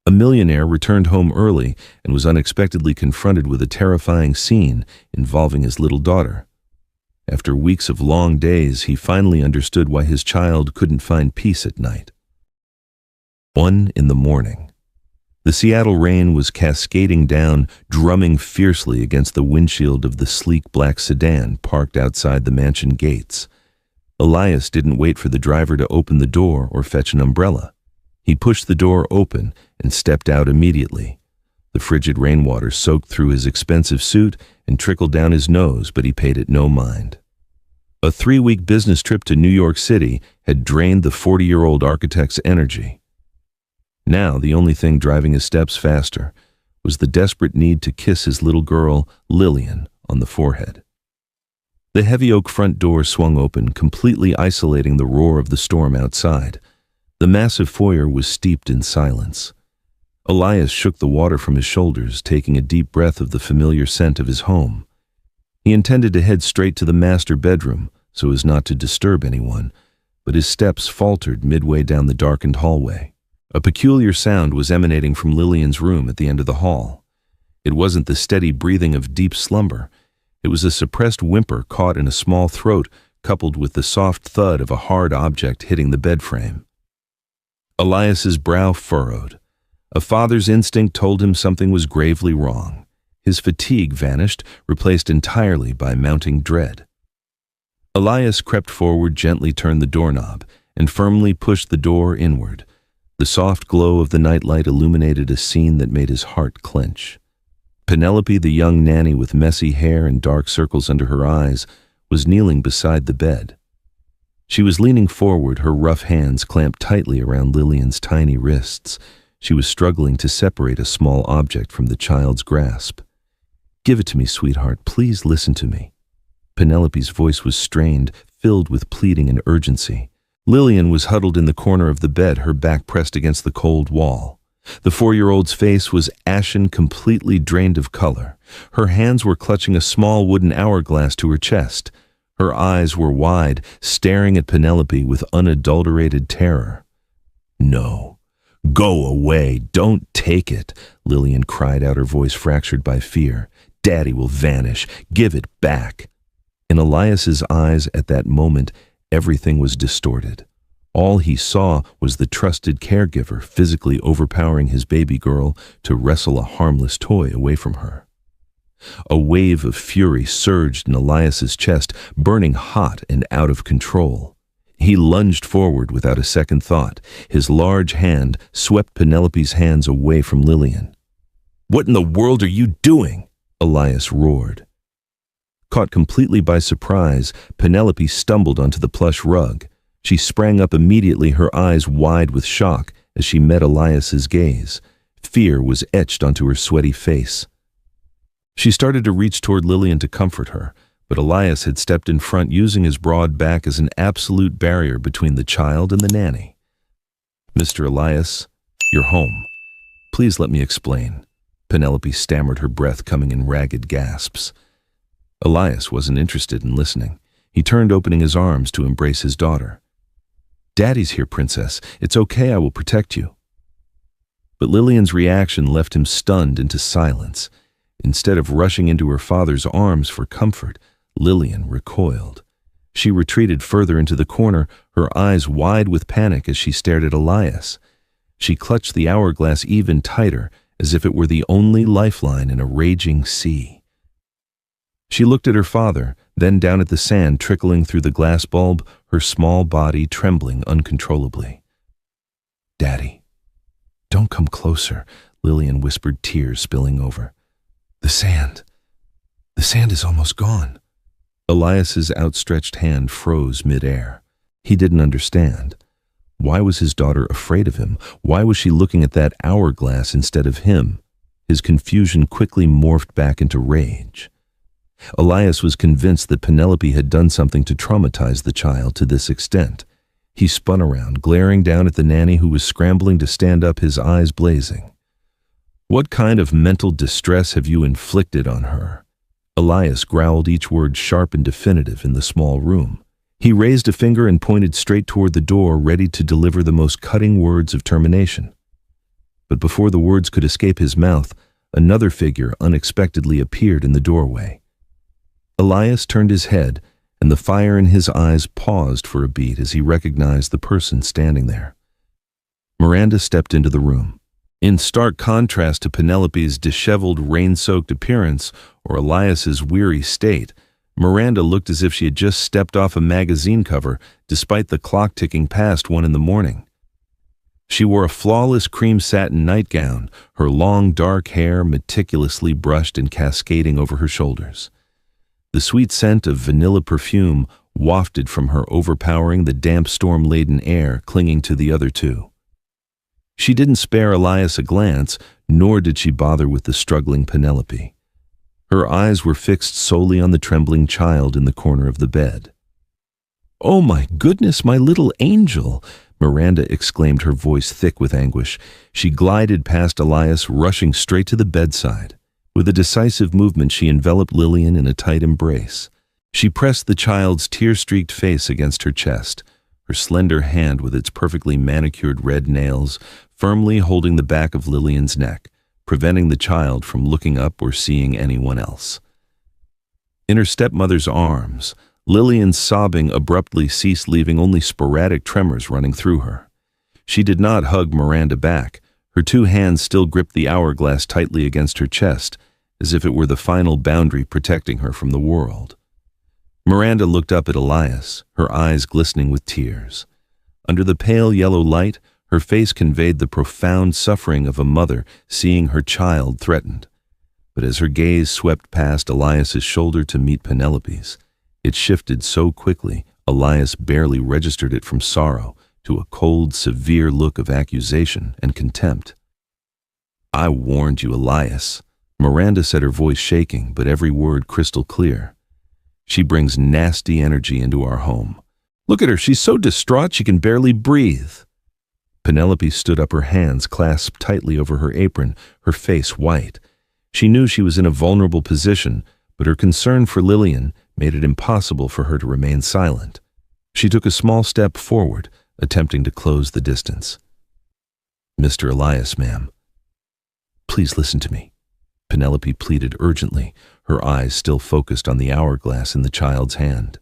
A millionaire returned home early and was unexpectedly confronted with a terrifying scene involving his little daughter. After weeks of long days, he finally understood why his child couldn't find peace at night. 1 in the morning. The Seattle rain was cascading down, drumming fiercely against the windshield of the sleek black sedan parked outside the mansion gates. Elias didn't wait for the driver to open the door or fetch an umbrella. He pushed the door open and stepped out immediately. The frigid rainwater soaked through his expensive suit and trickled down his nose, but he paid it no mind. A 3-week business trip to New York City had drained the 40-year-old architect's energy. Now, the only thing driving his steps faster was the desperate need to kiss his little girl, Lillian, on the forehead. The heavy oak front door swung open, completely isolating the roar of the storm outside. The massive foyer was steeped in silence. Elias shook the water from his shoulders, taking a deep breath of the familiar scent of his home. He intended to head straight to the master bedroom, so as not to disturb anyone, but his steps faltered midway down the darkened hallway. A peculiar sound was emanating from Lillian's room at the end of the hall. It wasn't the steady breathing of deep slumber. It was a suppressed whimper caught in a small throat, coupled with the soft thud of a hard object hitting the bed frame. Elias's brow furrowed. A father's instinct told him something was gravely wrong. His fatigue vanished, replaced entirely by mounting dread. Elias crept forward, gently turned the doorknob, and firmly pushed the door inward. The soft glow of the nightlight illuminated a scene that made his heart clench. Penelope, the young nanny with messy hair and dark circles under her eyes, was kneeling beside the bed. She was leaning forward, her rough hands clamped tightly around Lillian's tiny wrists. She was struggling to separate a small object from the child's grasp. "Give it to me, sweetheart. Please listen to me." Penelope's voice was strained, filled with pleading and urgency. Lillian was huddled in the corner of the bed, her back pressed against the cold wall. The 4-year-old's face was ashen, completely drained of color. Her hands were clutching a small wooden hourglass to her chest. Her eyes were wide, staring at Penelope with unadulterated terror. "No. Go away. Don't take it," Lillian cried out, her voice fractured by fear. "Daddy will vanish. Give it back." In Elias's eyes at that moment, everything was distorted. All he saw was the trusted caregiver physically overpowering his baby girl to wrestle a harmless toy away from her. A wave of fury surged in Elias's chest, burning hot and out of control. He lunged forward without a second thought. His large hand swept Penelope's hands away from Lillian. "What in the world are you doing?" Elias roared. Caught completely by surprise, Penelope stumbled onto the plush rug. She sprang up immediately, her eyes wide with shock as she met Elias's gaze. Fear was etched onto her sweaty face. She started to reach toward Lillian to comfort her, but Elias had stepped in front, using his broad back as an absolute barrier between the child and the nanny. "Mr. Elias, you're home. Please let me explain." Penelope stammered, her breath coming in ragged gasps. Elias wasn't interested in listening. He turned, opening his arms to embrace his daughter. "Daddy's here, princess. It's okay, I will protect you." But Lillian's reaction left him stunned into silence. Instead of rushing into her father's arms for comfort, Lillian recoiled. She retreated further into the corner, her eyes wide with panic as she stared at Elias. She clutched the hourglass even tighter, as if it were the only lifeline in a raging sea. She looked at her father, then down at the sand trickling through the glass bulb, her small body trembling uncontrollably. "Daddy, don't come closer," Lillian whispered, tears spilling over. The sand is almost gone." Elias's outstretched hand froze midair. He didn't understand. Why was his daughter afraid of him? Why was she looking at that hourglass instead of him? His confusion quickly morphed back into rage. Elias was convinced that Penelope had done something to traumatize the child to this extent. He spun around, glaring down at the nanny who was scrambling to stand up, his eyes blazing. "What kind of mental distress have you inflicted on her?" Elias growled, each word sharp and definitive in the small room. He raised a finger and pointed straight toward the door, ready to deliver the most cutting words of termination. but before the words could escape his mouth, another figure unexpectedly appeared in the doorway. Elias turned his head, and the fire in his eyes paused for a beat as he recognized the person standing there. Miranda stepped into the room. In stark contrast to Penelope's disheveled, rain-soaked appearance or Elias's weary state, Miranda looked as if she had just stepped off a magazine cover, despite the clock ticking past 1 in the morning. She wore a flawless cream satin nightgown, her long dark hair meticulously brushed and cascading over her shoulders. The sweet scent of vanilla perfume wafted from her, overpowering the damp storm-laden air clinging to the other two. She didn't spare Elias a glance, nor did she bother with the struggling Penelope. Her eyes were fixed solely on the trembling child in the corner of the bed. "Oh my goodness, my little angel!" Miranda exclaimed, her voice thick with anguish. She glided past Elias, rushing straight to the bedside. With a decisive movement, she enveloped Lillian in a tight embrace. She pressed the child's tear-streaked face against her chest, her slender hand with its perfectly manicured red nails firmly holding the back of Lillian's neck, preventing the child from looking up or seeing anyone else. In her stepmother's arms, Lillian's sobbing abruptly ceased, leaving only sporadic tremors running through her. She did not hug Miranda back. Her two hands still gripped the hourglass tightly against her chest, as if it were the final boundary protecting her from the world. Miranda looked up at Elias, her eyes glistening with tears. Under the pale yellow light, her face conveyed the profound suffering of a mother seeing her child threatened. But as her gaze swept past Elias's shoulder to meet Penelope's, it shifted so quickly, Elias barely registered it from sorrow to a cold, severe look of accusation and contempt. "I warned you, Elias," Miranda said, her voice shaking, but every word crystal clear. "She brings nasty energy into our home. Look at her, she's so distraught she can barely breathe." Penelope stood up, her hands clasped tightly over her apron, her face white. She knew she was in a vulnerable position, but her concern for Lillian made it impossible for her to remain silent. She took a small step forward, attempting to close the distance. "Mr. Elias, ma'am, please listen to me," Penelope pleaded urgently, her eyes still focused on the hourglass in the child's hand.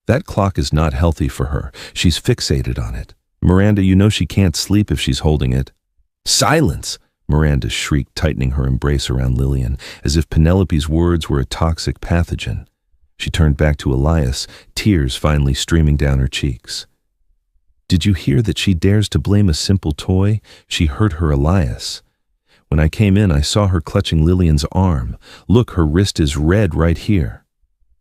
"That clock is not healthy for her. She's fixated on it. Miranda, you know she can't sleep if she's holding it." "Silence!" Miranda shrieked, tightening her embrace around Lillian, as if Penelope's words were a toxic pathogen. She turned back to Elias, tears finally streaming down her cheeks. "Did you hear that she dares to blame a simple toy? She hurt her Elias. When I came in, I saw her clutching Lillian's arm. Look, her wrist is red right here."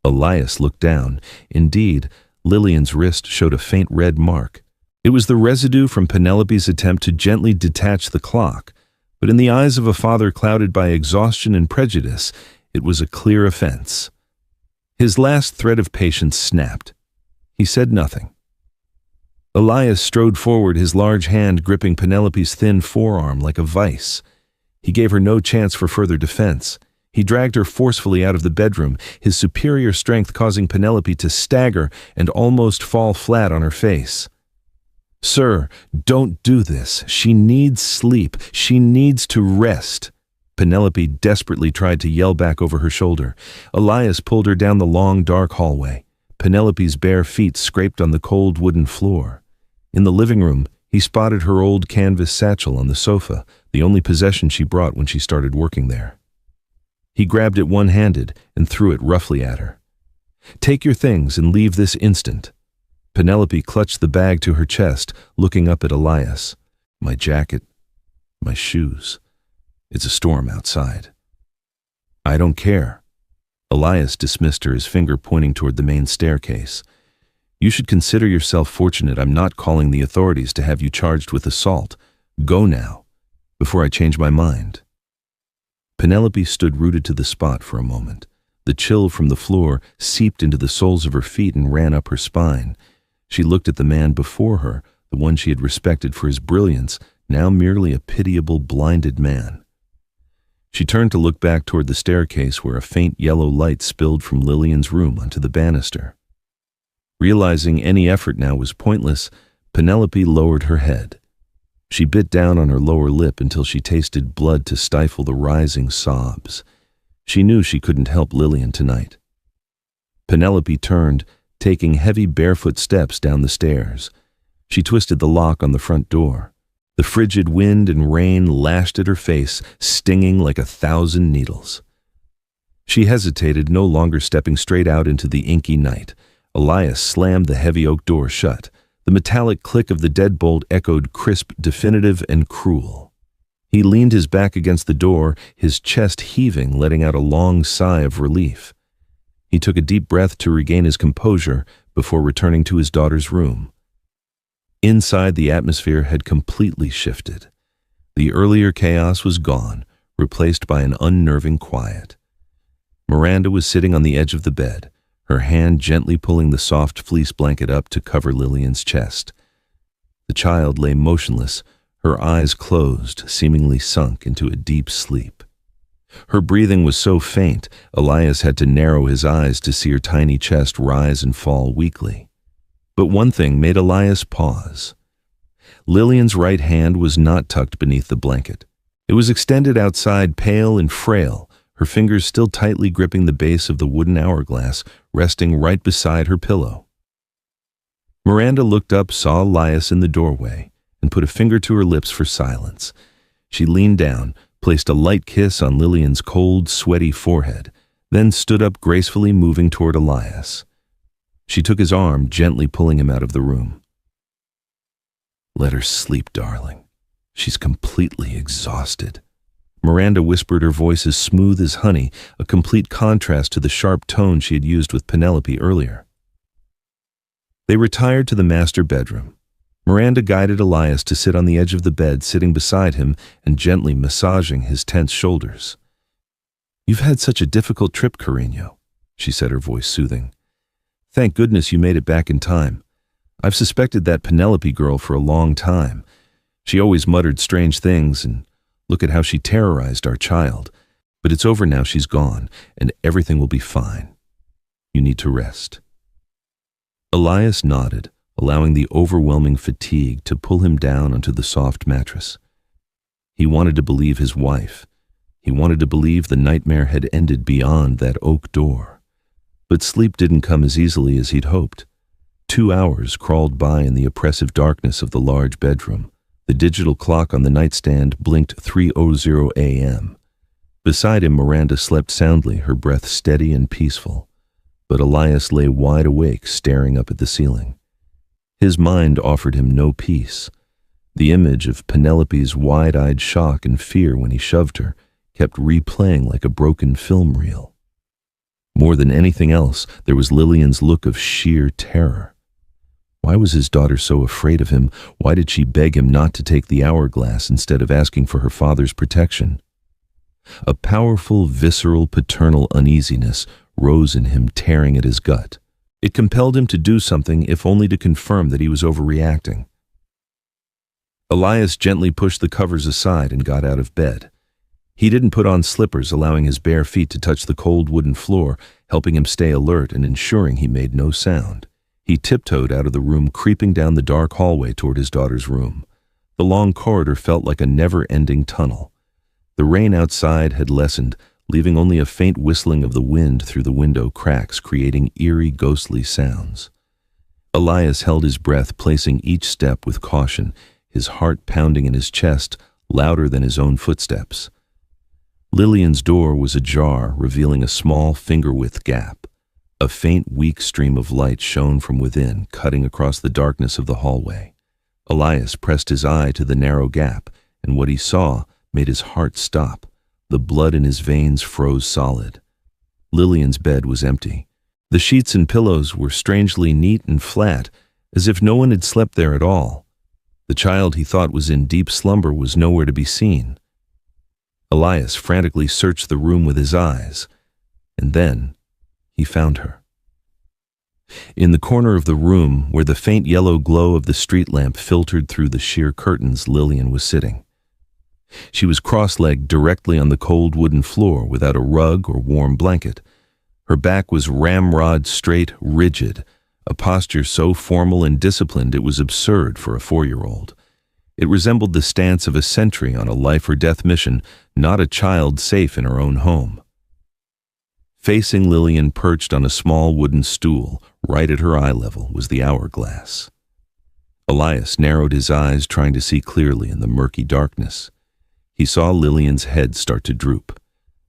Elias looked down. Indeed, Lillian's wrist showed a faint red mark. It was the residue from Penelope's attempt to gently detach the clock, but in the eyes of a father clouded by exhaustion and prejudice, it was a clear offense. His last thread of patience snapped. He said nothing. Elias strode forward, his large hand gripping Penelope's thin forearm like a vice. He gave her no chance for further defense. He dragged her forcefully out of the bedroom, his superior strength causing Penelope to stagger and almost fall flat on her face. "Sir, don't do this. She needs sleep. She needs to rest." Penelope desperately tried to yell back over her shoulder. Elias pulled her down the long, dark hallway. Penelope's bare feet scraped on the cold wooden floor. In the living room, he spotted her old canvas satchel on the sofa, the only possession she brought when she started working there. He grabbed it one-handed and threw it roughly at her. "Take your things and leave this instant." Penelope clutched the bag to her chest, looking up at Elias. "My jacket, my shoes. It's a storm outside." "I don't care." Elias dismissed her, his finger pointing toward the main staircase. "You should consider yourself fortunate I'm not calling the authorities to have you charged with assault. Go now, before I change my mind." Penelope stood rooted to the spot for a moment. The chill from the floor seeped into the soles of her feet and ran up her spine. She looked at the man before her, the one she had respected for his brilliance, now merely a pitiable, blinded man. She turned to look back toward the staircase where a faint yellow light spilled from Lillian's room onto the banister. Realizing any effort now was pointless, Penelope lowered her head. She bit down on her lower lip until she tasted blood to stifle the rising sobs. She knew she couldn't help Lillian tonight. Penelope turned, taking heavy barefoot steps down the stairs. She twisted the lock on the front door. The frigid wind and rain lashed at her face, stinging like 1,000 needles. She hesitated, no longer stepping straight out into the inky night. Elias slammed the heavy oak door shut. The metallic click of the deadbolt echoed crisp, definitive, and cruel. He leaned his back against the door, his chest heaving, letting out a long sigh of relief. He took a deep breath to regain his composure before returning to his daughter's room. Inside, the atmosphere had completely shifted. The earlier chaos was gone, replaced by an unnerving quiet. Miranda was sitting on the edge of the bed, her hand gently pulling the soft fleece blanket up to cover Lillian's chest. The child lay motionless, her eyes closed, seemingly sunk into a deep sleep. Her breathing was so faint, Elias had to narrow his eyes to see her tiny chest rise and fall weakly. But one thing made Elias pause. Lillian's right hand was not tucked beneath the blanket. It was extended outside, pale and frail, her fingers still tightly gripping the base of the wooden hourglass, resting right beside her pillow. Miranda looked up, saw Elias in the doorway, and put a finger to her lips for silence. She leaned down, placed a light kiss on Lillian's cold, sweaty forehead, then stood up gracefully, moving toward Elias. She took his arm, gently pulling him out of the room. "Let her sleep, darling. She's completely exhausted." Miranda whispered, her voice as smooth as honey, a complete contrast to the sharp tone she had used with Penelope earlier. They retired to the master bedroom. Miranda guided Elias to sit on the edge of the bed, sitting beside him and gently massaging his tense shoulders. "You've had such a difficult trip, Carreño," she said, her voice soothing. "Thank goodness you made it back in time. I've suspected that Penelope girl for a long time. She always muttered strange things, and look at how she terrorized our child. But it's over now, she's gone, and everything will be fine. You need to rest." Elias nodded, allowing the overwhelming fatigue to pull him down onto the soft mattress. He wanted to believe his wife. He wanted to believe the nightmare had ended beyond that oak door. But sleep didn't come as easily as he'd hoped. 2 hours crawled by in the oppressive darkness of the large bedroom. The digital clock on the nightstand blinked 3:00 a.m. Beside him, Miranda slept soundly, her breath steady and peaceful. But Elias lay wide awake, staring up at the ceiling. His mind offered him no peace. The image of Penelope's wide-eyed shock and fear when he shoved her kept replaying like a broken film reel. More than anything else, there was Lillian's look of sheer terror. Why was his daughter so afraid of him? Why did she beg him not to take the hourglass instead of asking for her father's protection? A powerful, visceral, paternal uneasiness rose in him, tearing at his gut. It compelled him to do something, if only to confirm that he was overreacting. Elias gently pushed the covers aside and got out of bed. He didn't put on slippers, allowing his bare feet to touch the cold wooden floor, helping him stay alert and ensuring he made no sound. He tiptoed out of the room, creeping down the dark hallway toward his daughter's room. The long corridor felt like a never-ending tunnel. The rain outside had lessened, leaving only a faint whistling of the wind through the window cracks, creating eerie, ghostly sounds. Elias held his breath, placing each step with caution, his heart pounding in his chest, louder than his own footsteps. Lillian's door was ajar, revealing a small finger-width gap. A faint, weak stream of light shone from within, cutting across the darkness of the hallway. Elias pressed his eye to the narrow gap, and what he saw made his heart stop. The blood in his veins froze solid. Lillian's bed was empty. The sheets and pillows were strangely neat and flat, as if no one had slept there at all. The child he thought was in deep slumber was nowhere to be seen. Elias frantically searched the room with his eyes, and then he found her. In the corner of the room, where the faint yellow glow of the street lamp filtered through the sheer curtains, Lillian was sitting. She was cross-legged directly on the cold wooden floor without a rug or warm blanket. Her back was ramrod straight, rigid, a posture so formal and disciplined it was absurd for a 4-year-old. It resembled the stance of a sentry on a life-or-death mission, not a child safe in her own home. Facing Lillian, perched on a small wooden stool, right at her eye level, was the hourglass. Elias narrowed his eyes, trying to see clearly in the murky darkness. He saw Lillian's head start to droop.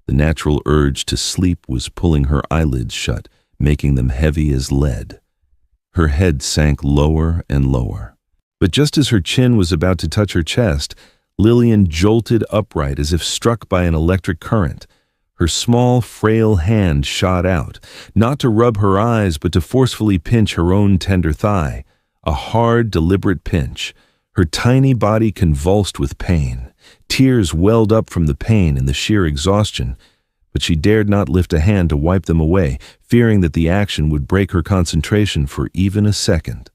The natural urge to sleep was pulling her eyelids shut, making them heavy as lead. Her head sank lower and lower. But just as her chin was about to touch her chest, Lillian jolted upright as if struck by an electric current. Her small, frail hand shot out, not to rub her eyes, but to forcefully pinch her own tender thigh. A hard, deliberate pinch. Her tiny body convulsed with pain. Tears welled up from the pain and the sheer exhaustion, but she dared not lift a hand to wipe them away, fearing that the action would break her concentration for even a second.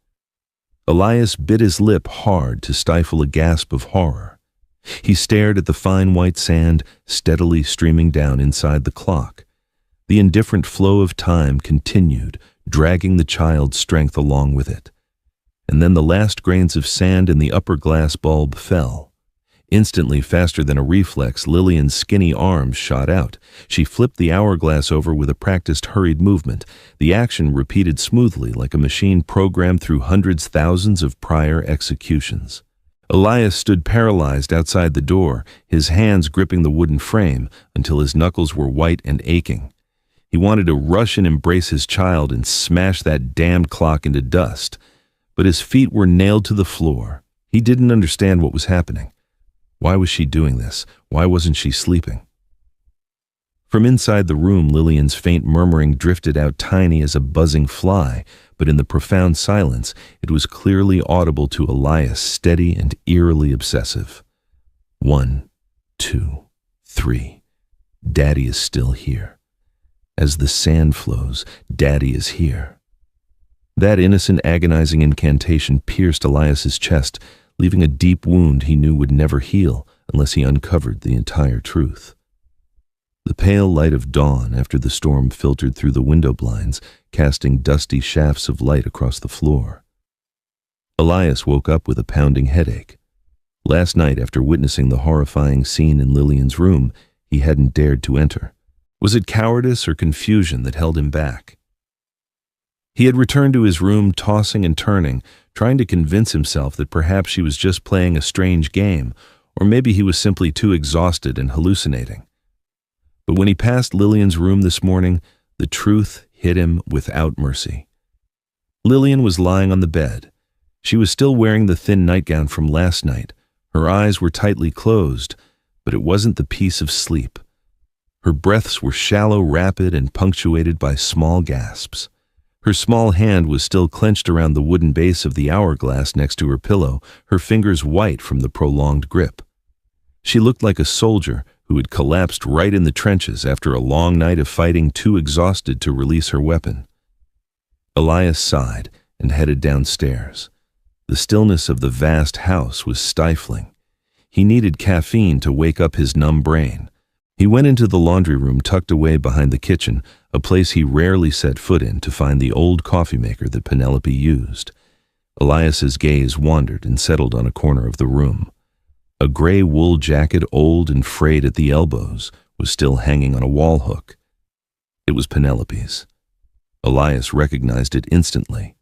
Elias bit his lip hard to stifle a gasp of horror. He stared at the fine white sand steadily streaming down inside the clock. The indifferent flow of time continued, dragging the child's strength along with it. And then the last grains of sand in the upper glass bulb fell. Instantly, faster than a reflex, Lillian's skinny arms shot out. She flipped the hourglass over with a practiced, hurried movement. The action repeated smoothly, like a machine programmed through thousands of prior executions. Elias stood paralyzed outside the door, his hands gripping the wooden frame until his knuckles were white and aching. He wanted to rush and embrace his child and smash that damned clock into dust, but his feet were nailed to the floor. He didn't understand what was happening. Why was she doing this? Why wasn't she sleeping? From inside the room, Lillian's faint murmuring drifted out, tiny as a buzzing fly, but in the profound silence, it was clearly audible to Elias, steady and eerily obsessive. 1, 2, 3. Daddy is still here. As the sand flows, Daddy is here. That innocent, agonizing incantation pierced Elias's chest, leaving a deep wound he knew would never heal unless he uncovered the entire truth. The pale light of dawn after the storm filtered through the window blinds, casting dusty shafts of light across the floor. Elias woke up with a pounding headache. Last night, after witnessing the horrifying scene in Lillian's room, he hadn't dared to enter. Was it cowardice or confusion that held him back? He had returned to his room, tossing and turning, trying to convince himself that perhaps she was just playing a strange game, or maybe he was simply too exhausted and hallucinating. But when he passed Lillian's room this morning, the truth hit him without mercy. Lillian was lying on the bed. She was still wearing the thin nightgown from last night. Her eyes were tightly closed, but it wasn't the peace of sleep. Her breaths were shallow, rapid, and punctuated by small gasps. Her small hand was still clenched around the wooden base of the hourglass next to her pillow, her fingers white from the prolonged grip. She looked like a soldier who had collapsed right in the trenches after a long night of fighting, too exhausted to release her weapon. Elias sighed and headed downstairs. The stillness of the vast house was stifling. He needed caffeine to wake up his numb brain. He went into the laundry room tucked away behind the kitchen, a place he rarely set foot in, to find the old coffee maker that Penelope used. Elias's gaze wandered and settled on a corner of the room. A gray wool jacket, old and frayed at the elbows, was still hanging on a wall hook. It was Penelope's. Elias recognized it instantly.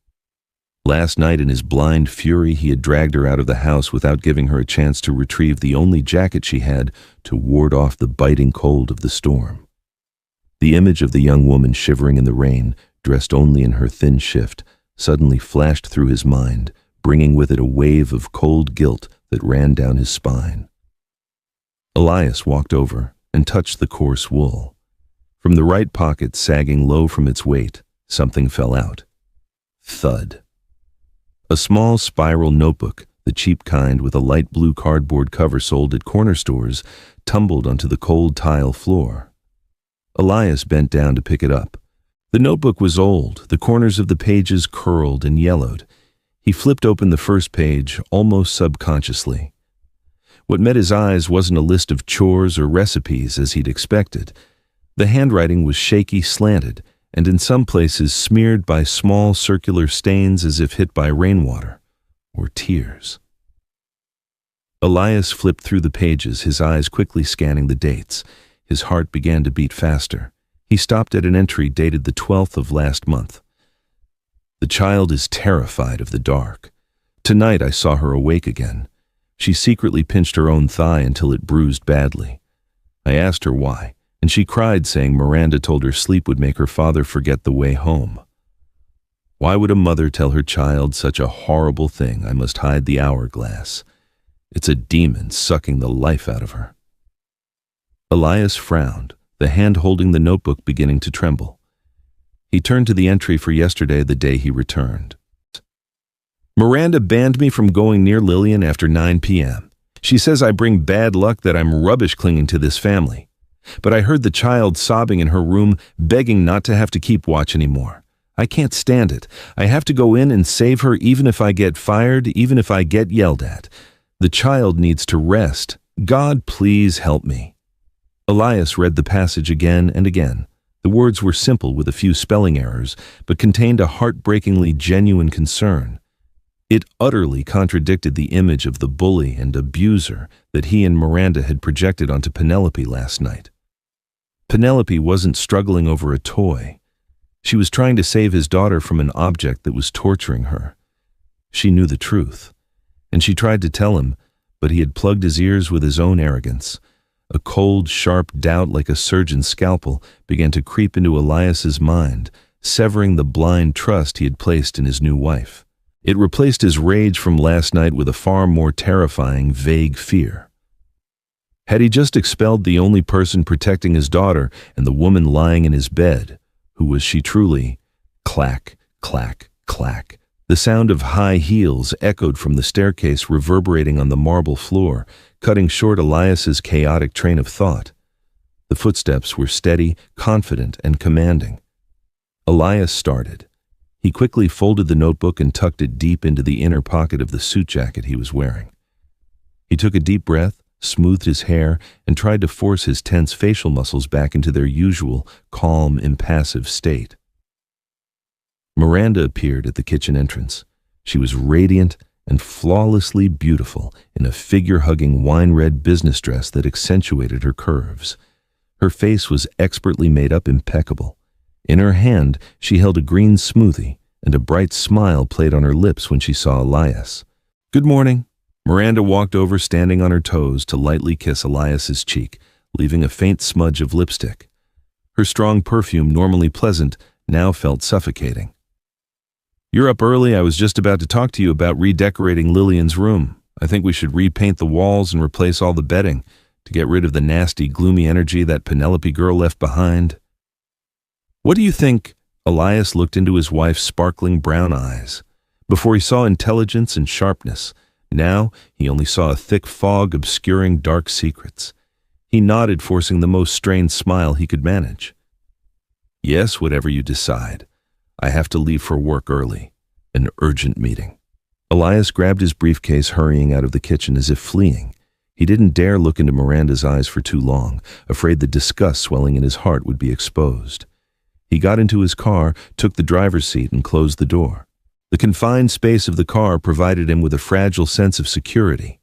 Last night, in his blind fury, he had dragged her out of the house without giving her a chance to retrieve the only jacket she had to ward off the biting cold of the storm. The image of the young woman shivering in the rain, dressed only in her thin shift, suddenly flashed through his mind, bringing with it a wave of cold guilt that ran down his spine. Elias walked over and touched the coarse wool. From the right pocket, sagging low from its weight, something fell out. Thud. A small spiral notebook, the cheap kind with a light blue cardboard cover sold at corner stores, tumbled onto the cold tile floor. Elias bent down to pick it up. The notebook was old, the corners of the pages curled and yellowed. He flipped open the first page, almost subconsciously. What met his eyes wasn't a list of chores or recipes as he'd expected. The handwriting was shaky, slanted, and in some places smeared by small circular stains as if hit by rainwater or tears. Elias flipped through the pages, his eyes quickly scanning the dates. His heart began to beat faster. He stopped at an entry dated the 12th of last month. The child is terrified of the dark. Tonight I saw her awake again. She secretly pinched her own thigh until it bruised badly. I asked her why, and she cried, saying Miranda told her sleep would make her father forget the way home. Why would a mother tell her child such a horrible thing? I must hide the hourglass. It's a demon sucking the life out of her. Elias frowned, the hand holding the notebook beginning to tremble. He turned to the entry for yesterday, the day he returned. Miranda banned me from going near Lillian after 9 p.m. She says I bring bad luck, that I'm rubbish clinging to this family. But I heard the child sobbing in her room, begging not to have to keep watch anymore. I can't stand it. I have to go in and save her, even if I get fired, even if I get yelled at. The child needs to rest. God, please help me. Elias read the passage again and again. The words were simple with a few spelling errors, but contained a heartbreakingly genuine concern. It utterly contradicted the image of the bully and abuser that he and Miranda had projected onto Penelope last night. Penelope wasn't struggling over a toy. She was trying to save his daughter from an object that was torturing her. She knew the truth, and she tried to tell him, but he had plugged his ears with his own arrogance. A cold, sharp doubt like a surgeon's scalpel began to creep into Elias's mind, severing the blind trust he had placed in his new wife. It replaced his rage from last night with a far more terrifying, vague fear. Had he just expelled the only person protecting his daughter and the woman lying in his bed? Who was she truly? Clack, clack, clack. The sound of high heels echoed from the staircase, reverberating on the marble floor, cutting short Elias's chaotic train of thought. The footsteps were steady, confident, and commanding. Elias started. He quickly folded the notebook and tucked it deep into the inner pocket of the suit jacket he was wearing. He took a deep breath, smoothed his hair, and tried to force his tense facial muscles back into their usual, calm, impassive state. Miranda appeared at the kitchen entrance. She was radiant and flawlessly beautiful in a figure-hugging wine-red business dress that accentuated her curves. Her face was expertly made up, impeccable. In her hand, she held a green smoothie, and a bright smile played on her lips when she saw Elias. "Good morning." Miranda walked over, standing on her toes, to lightly kiss Elias's cheek, leaving a faint smudge of lipstick. Her strong perfume, normally pleasant, now felt suffocating. "You're up early. I was just about to talk to you about redecorating Lillian's room. I think we should repaint the walls and replace all the bedding to get rid of the nasty, gloomy energy that Penelope girl left behind." "What do you think?" Elias looked into his wife's sparkling brown eyes. Before he saw intelligence and sharpness. Now he only saw a thick fog obscuring dark secrets. He nodded, forcing the most strained smile he could manage. "Yes, whatever you decide. I have to leave for work early. An urgent meeting." Elias grabbed his briefcase, hurrying out of the kitchen as if fleeing. He didn't dare look into Miranda's eyes for too long, afraid the disgust swelling in his heart would be exposed. He got into his car, took the driver's seat, and closed the door. The confined space of the car provided him with a fragile sense of security.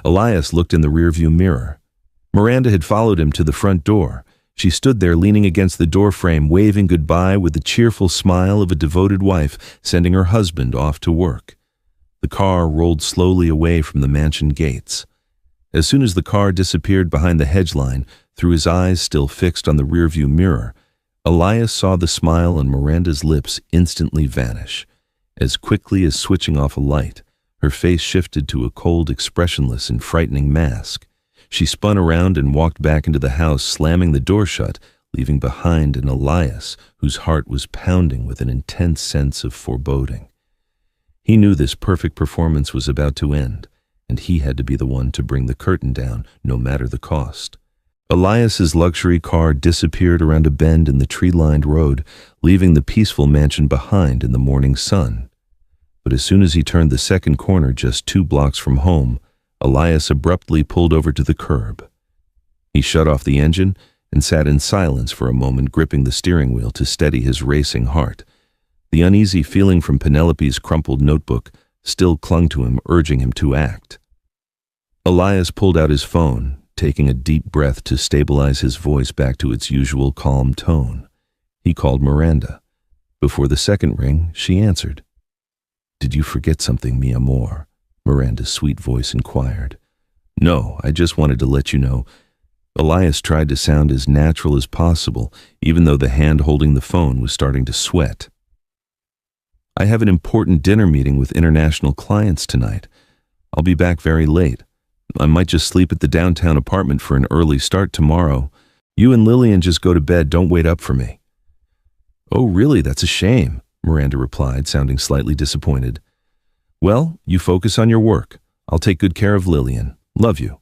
Elias looked in the rearview mirror. Miranda had followed him to the front door. She stood there leaning against the doorframe, waving goodbye with the cheerful smile of a devoted wife sending her husband off to work. The car rolled slowly away from the mansion gates. As soon as the car disappeared behind the hedge line, through his eyes still fixed on the rearview mirror, Elias saw the smile on Miranda's lips instantly vanish. As quickly as switching off a light, her face shifted to a cold, expressionless, and frightening mask. She spun around and walked back into the house, slamming the door shut, leaving behind an Elias whose heart was pounding with an intense sense of foreboding. He knew this perfect performance was about to end, and he had to be the one to bring the curtain down, no matter the cost. Elias's luxury car disappeared around a bend in the tree-lined road, leaving the peaceful mansion behind in the morning sun. But as soon as he turned the second corner just 2 blocks from home, Elias abruptly pulled over to the curb. He shut off the engine and sat in silence for a moment, gripping the steering wheel to steady his racing heart. The uneasy feeling from Penelope's crumpled notebook still clung to him, urging him to act. Elias pulled out his phone, taking a deep breath to stabilize his voice back to its usual calm tone. He called Miranda. Before the second ring, she answered. "Did you forget something, mi amor?" Miranda's sweet voice inquired. "No, I just wanted to let you know." Elias tried to sound as natural as possible, even though the hand holding the phone was starting to sweat. "I have an important dinner meeting with international clients tonight. I'll be back very late. I might just sleep at the downtown apartment for an early start tomorrow. You and Lillian just go to bed, don't wait up for me." "Oh, really? That's a shame," Miranda replied, sounding slightly disappointed. "Well, you focus on your work. I'll take good care of Lillian. Love you."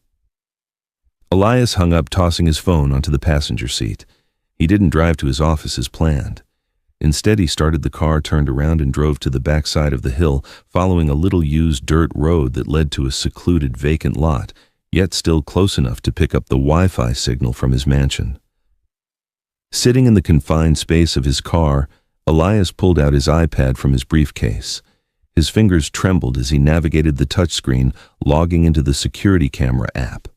Elias hung up, tossing his phone onto the passenger seat. He didn't drive to his office as planned. Instead, he started the car, turned around, and drove to the backside of the hill, following a little used dirt road that led to a secluded vacant lot, yet still close enough to pick up the Wi-Fi signal from his mansion. Sitting in the confined space of his car, Elias pulled out his iPad from his briefcase. His fingers trembled as he navigated the touchscreen, logging into the security camera app.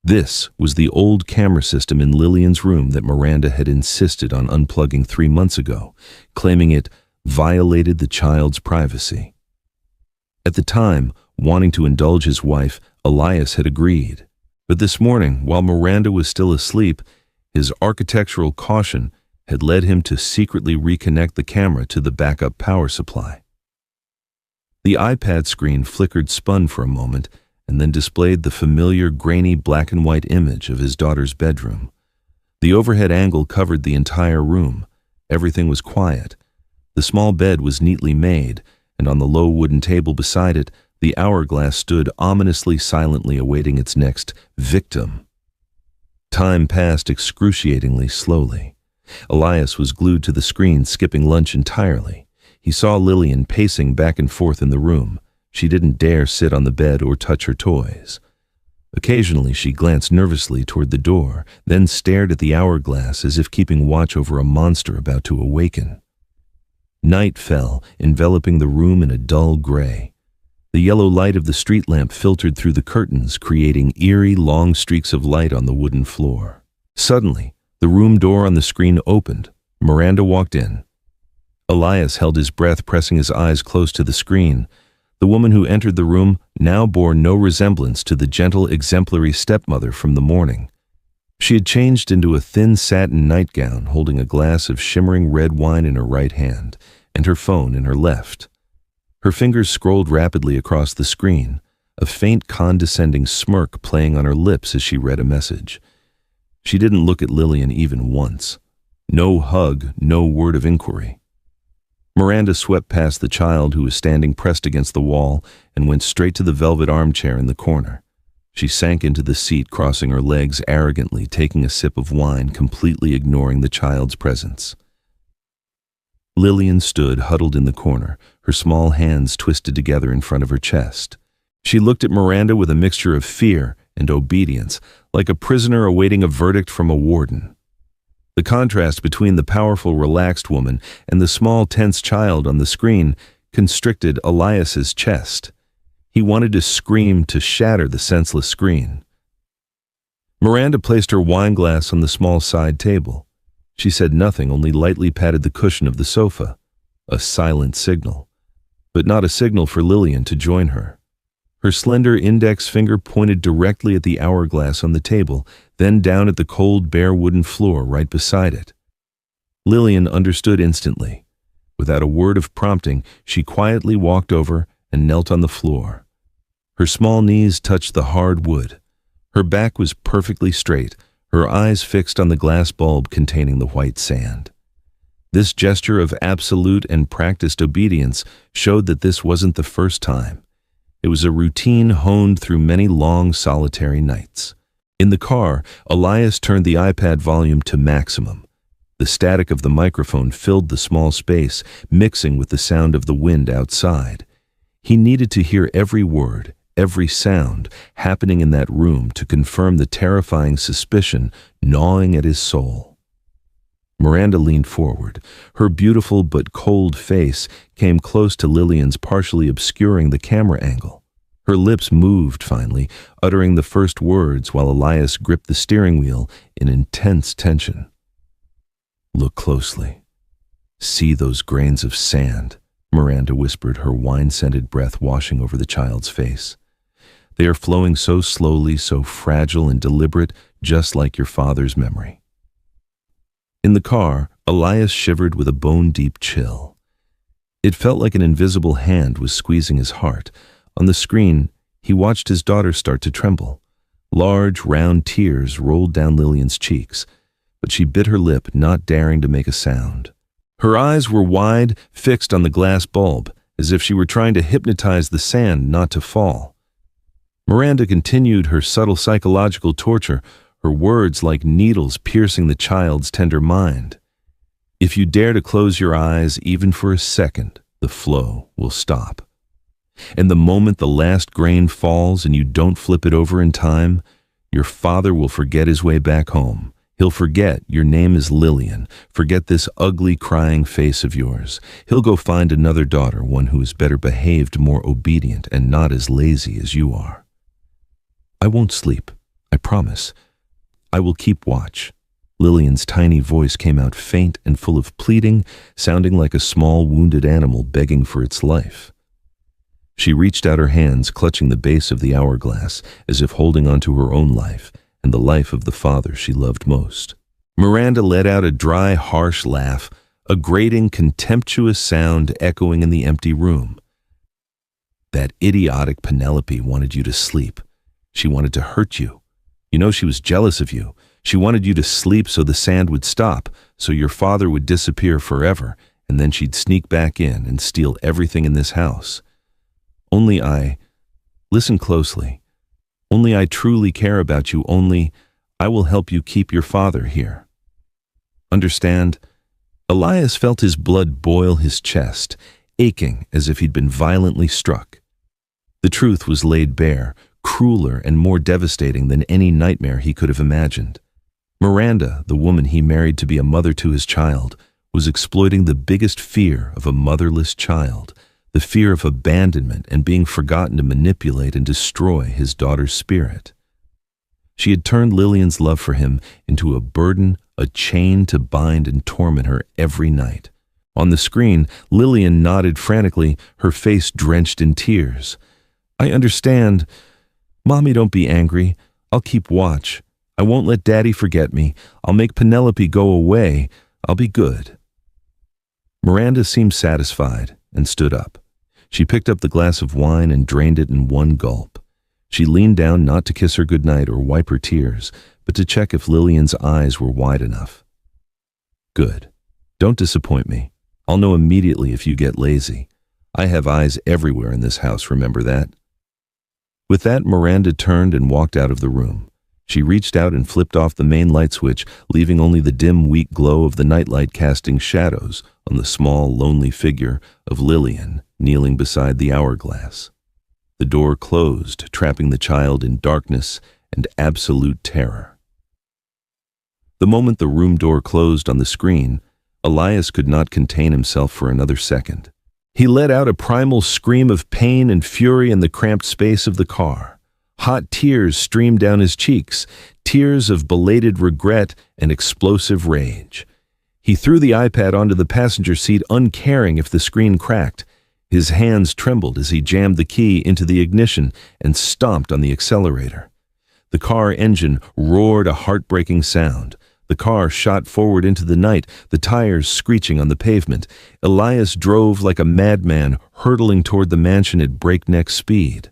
This was the old camera system in Lillian's room that Miranda had insisted on unplugging 3 months ago, claiming it violated the child's privacy. At the time, wanting to indulge his wife, Elias had agreed. But this morning, while Miranda was still asleep, his architectural caution had led him to secretly reconnect the camera to the backup power supply. The iPad screen spun for a moment, and then displayed the familiar grainy black and white image of his daughter's bedroom. The overhead angle covered the entire room. Everything was quiet. The small bed was neatly made, and on the low wooden table beside it, the hourglass stood ominously silently awaiting its next victim. Time passed excruciatingly slowly. Elias was glued to the screen, skipping lunch entirely. He saw Lillian pacing back and forth in the room. She didn't dare sit on the bed or touch her toys. Occasionally she glanced nervously toward the door, then stared at the hourglass as if keeping watch over a monster about to awaken. Night fell, enveloping the room in a dull gray. The yellow light of the street lamp filtered through the curtains, creating eerie, long streaks of light on the wooden floor. Suddenly, the room door on the screen opened. Miranda walked in. Elias held his breath, pressing his eyes close to the screen. The woman who entered the room now bore no resemblance to the gentle, exemplary stepmother from the morning. She had changed into a thin satin nightgown, holding a glass of shimmering red wine in her right hand, and her phone in her left. Her fingers scrolled rapidly across the screen, a faint condescending smirk playing on her lips as she read a message. She didn't look at Lillian even once. No hug, no word of inquiry. Miranda swept past the child who was standing pressed against the wall and went straight to the velvet armchair in the corner. She sank into the seat, crossing her legs arrogantly, taking a sip of wine, completely ignoring the child's presence. Lillian stood huddled in the corner, her small hands twisted together in front of her chest. She looked at Miranda with a mixture of fear and obedience, like a prisoner awaiting a verdict from a warden. The contrast between the powerful, relaxed woman and the small, tense child on the screen constricted Elias's chest. He wanted to scream to shatter the senseless screen. Miranda placed her wine glass on the small side table. She said nothing, only lightly patted the cushion of the sofa. A silent signal, but not a signal for Lillian to join her. Her slender index finger pointed directly at the hourglass on the table, then down at the cold, bare wooden floor right beside it. Lillian understood instantly. Without a word of prompting, she quietly walked over and knelt on the floor. Her small knees touched the hard wood. Her back was perfectly straight, her eyes fixed on the glass bulb containing the white sand. This gesture of absolute and practiced obedience showed that this wasn't the first time. It was a routine honed through many long, solitary nights. In the car, Elias turned the iPad volume to maximum. The static of the microphone filled the small space, mixing with the sound of the wind outside. He needed to hear every word, every sound happening in that room to confirm the terrifying suspicion gnawing at his soul. Miranda leaned forward. Her beautiful but cold face came close to Lillian's, partially obscuring the camera angle. Her lips moved finally, uttering the first words while Elias gripped the steering wheel in intense tension. "Look closely. See those grains of sand," Miranda whispered, her wine-scented breath washing over the child's face. "They are flowing so slowly, so fragile and deliberate, just like your father's memory." In the car, Elias shivered with a bone-deep chill. It felt like an invisible hand was squeezing his heart. On the screen, he watched his daughter start to tremble. Large, round tears rolled down Lillian's cheeks, but she bit her lip, not daring to make a sound. Her eyes were wide, fixed on the glass bulb, as if she were trying to hypnotize the sand not to fall. Miranda continued her subtle psychological torture, her words like needles piercing the child's tender mind. "If you dare to close your eyes even for a second, the flow will stop. And the moment the last grain falls and you don't flip it over in time, your father will forget his way back home. He'll forget your name is Lillian, forget this ugly crying face of yours. He'll go find another daughter, one who is better behaved, more obedient, and not as lazy as you are. I won't sleep, I promise. I will keep watch." Lillian's tiny voice came out faint and full of pleading, sounding like a small wounded animal begging for its life. She reached out her hands, clutching the base of the hourglass, as if holding onto her own life and the life of the father she loved most. Miranda let out a dry, harsh laugh, a grating, contemptuous sound echoing in the empty room. "That idiotic Penelope wanted you to sleep. She wanted to hurt you. You know she was jealous of you. She wanted you to sleep so the sand would stop, so your father would disappear forever, and then she'd sneak back in and steal everything in this house. Only listen closely, only I truly care about you, only I will help you keep your father here. Understand?" Elias felt his blood boil his chest, aching as if he'd been violently struck. The truth was laid bare, crueler and more devastating than any nightmare he could have imagined. Miranda, the woman he married to be a mother to his child, was exploiting the biggest fear of a motherless child, the fear of abandonment and being forgotten to manipulate and destroy his daughter's spirit. She had turned Lillian's love for him into a burden, a chain to bind and torment her every night. On the screen, Lillian nodded frantically, her face drenched in tears. "I understand. Mommy, don't be angry. I'll keep watch. I won't let Daddy forget me. I'll make Penelope go away. I'll be good." Miranda seemed satisfied and stood up. She picked up the glass of wine and drained it in one gulp. She leaned down not to kiss her goodnight or wipe her tears, but to check if Lillian's eyes were wide enough. "Good. Don't disappoint me. I'll know immediately if you get lazy. I have eyes everywhere in this house, remember that?" With that, Miranda turned and walked out of the room. She reached out and flipped off the main light switch, leaving only the dim, weak glow of the nightlight casting shadows on the small, lonely figure of Lillian kneeling beside the hourglass. The door closed, trapping the child in darkness and absolute terror. The moment the room door closed on the screen, Elias could not contain himself for another second. He let out a primal scream of pain and fury in the cramped space of the car. Hot tears streamed down his cheeks, tears of belated regret and explosive rage. He threw the iPad onto the passenger seat, uncaring if the screen cracked. His hands trembled as he jammed the key into the ignition and stomped on the accelerator. The car engine roared a heartbreaking sound. The car shot forward into the night, the tires screeching on the pavement. Elias drove like a madman, hurtling toward the mansion at breakneck speed.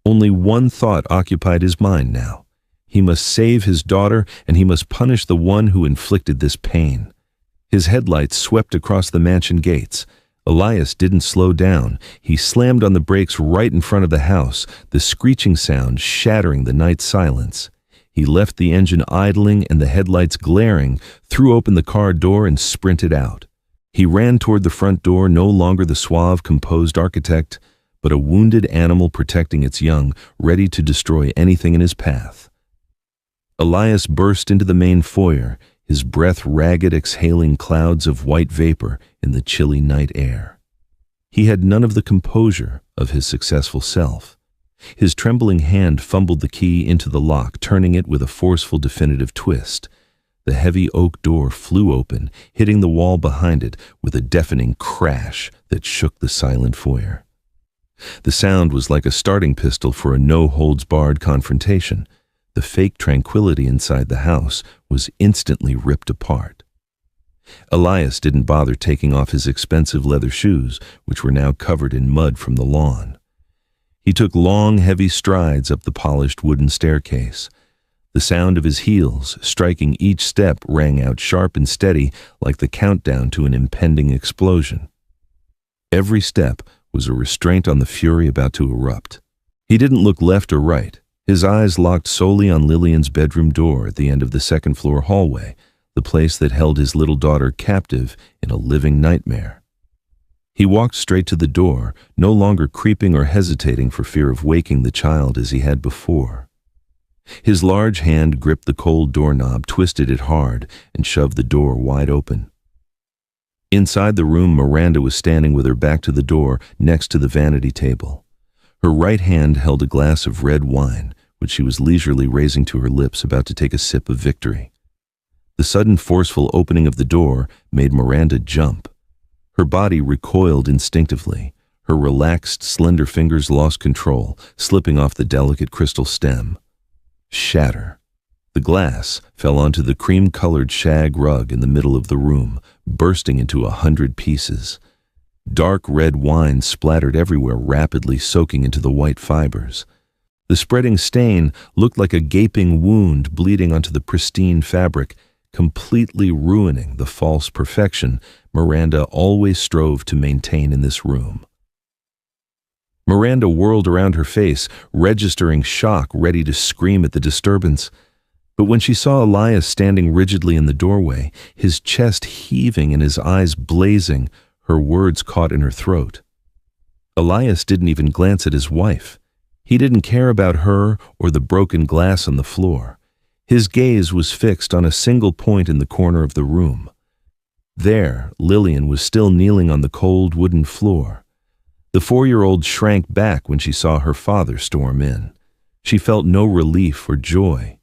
Only one thought occupied his mind now. He must save his daughter, and he must punish the one who inflicted this pain. His headlights swept across the mansion gates. Elias didn't slow down. He slammed on the brakes right in front of the house, the screeching sound shattering the night silence. He left the engine idling and the headlights glaring, threw open the car door and sprinted out. He ran toward the front door, no longer the suave, composed architect, but a wounded animal protecting its young, ready to destroy anything in his path. Elias burst into the main foyer, his breath ragged, exhaling clouds of white vapor in the chilly night air. He had none of the composure of his successful self. His trembling hand fumbled the key into the lock, turning it with a forceful, definitive twist. The heavy oak door flew open, hitting the wall behind it with a deafening crash that shook the silent foyer. The sound was like a starting pistol for a no-holds-barred confrontation. The fake tranquility inside the house was instantly ripped apart. Elias didn't bother taking off his expensive leather shoes, which were now covered in mud from the lawn. He took long, heavy strides up the polished wooden staircase. The sound of his heels striking each step rang out sharp and steady like the countdown to an impending explosion. Every step was a restraint on the fury about to erupt. He didn't look left or right. His eyes locked solely on Lillian's bedroom door at the end of the second-floor hallway, the place that held his little daughter captive in a living nightmare. He walked straight to the door, no longer creeping or hesitating for fear of waking the child as he had before. His large hand gripped the cold doorknob, twisted it hard, and shoved the door wide open. Inside the room, Miranda was standing with her back to the door next to the vanity table. Her right hand held a glass of red wine, which she was leisurely raising to her lips, about to take a sip of victory. The sudden forceful opening of the door made Miranda jump. Her body recoiled instinctively. Her relaxed, slender fingers lost control, slipping off the delicate crystal stem. Shatter. The glass fell onto the cream-colored shag rug in the middle of the room, bursting into 100 pieces. Dark red wine splattered everywhere, rapidly soaking into the white fibers. The spreading stain looked like a gaping wound bleeding onto the pristine fabric, completely ruining the false perfection Miranda always strove to maintain in this room. Miranda whirled around her face, registering shock, ready to scream at the disturbance. But when she saw Elias standing rigidly in the doorway, his chest heaving and his eyes blazing, her words caught in her throat. Elias didn't even glance at his wife. He didn't care about her or the broken glass on the floor. His gaze was fixed on a single point in the corner of the room. There, Lillian was still kneeling on the cold wooden floor. The 4-year-old shrank back when she saw her father storm in. She felt no relief or joy.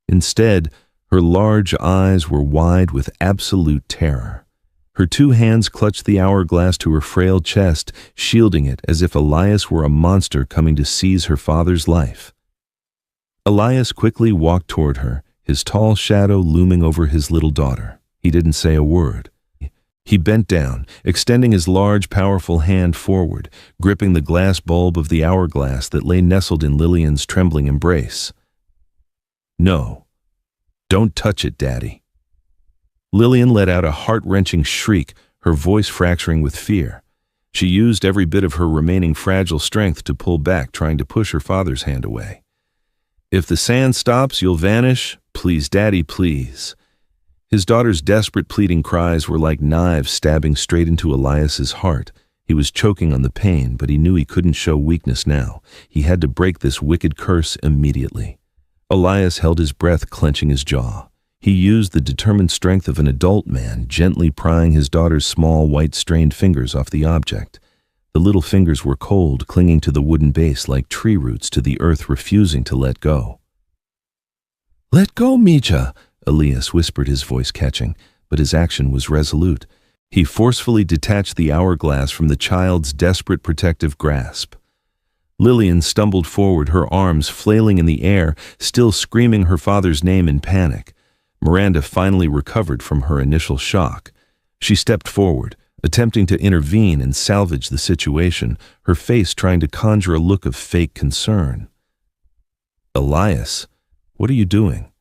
Instead, her large eyes were wide with absolute terror. Her 2 hands clutched the hourglass to her frail chest, shielding it as if Elias were a monster coming to seize her father's life. Elias quickly walked toward her, his tall shadow looming over his little daughter. He didn't say a word. He bent down, extending his large, powerful hand forward, gripping the glass bulb of the hourglass that lay nestled in Lillian's trembling embrace. "No, don't touch it, Daddy." Lillian let out a heart-wrenching shriek, her voice fracturing with fear. She used every bit of her remaining fragile strength to pull back, trying to push her father's hand away. "If the sand stops, you'll vanish. Please, Daddy, please." His daughter's desperate pleading cries were like knives stabbing straight into Elias's heart. He was choking on the pain, but he knew he couldn't show weakness now. He had to break this wicked curse immediately. Elias held his breath, clenching his jaw. He used the determined strength of an adult man, gently prying his daughter's small, white-strained fingers off the object. The little fingers were cold, clinging to the wooden base like tree roots to the earth, refusing to let go. "Let go, Mija," Elias whispered, his voice catching, but his action was resolute. He forcefully detached the hourglass from the child's desperate protective grasp. Lillian stumbled forward, her arms flailing in the air, still screaming her father's name in panic. Miranda finally recovered from her initial shock. She stepped forward, attempting to intervene and salvage the situation, her face trying to conjure a look of fake concern. "Elias, what are you doing?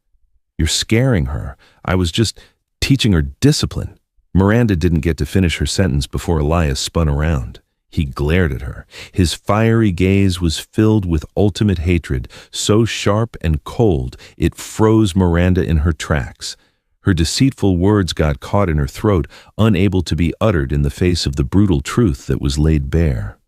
You're scaring her. I was just teaching her discipline." Miranda didn't get to finish her sentence before Elias spun around. He glared at her. His fiery gaze was filled with ultimate hatred, so sharp and cold it froze Miranda in her tracks. Her deceitful words got caught in her throat, unable to be uttered in the face of the brutal truth that was laid bare.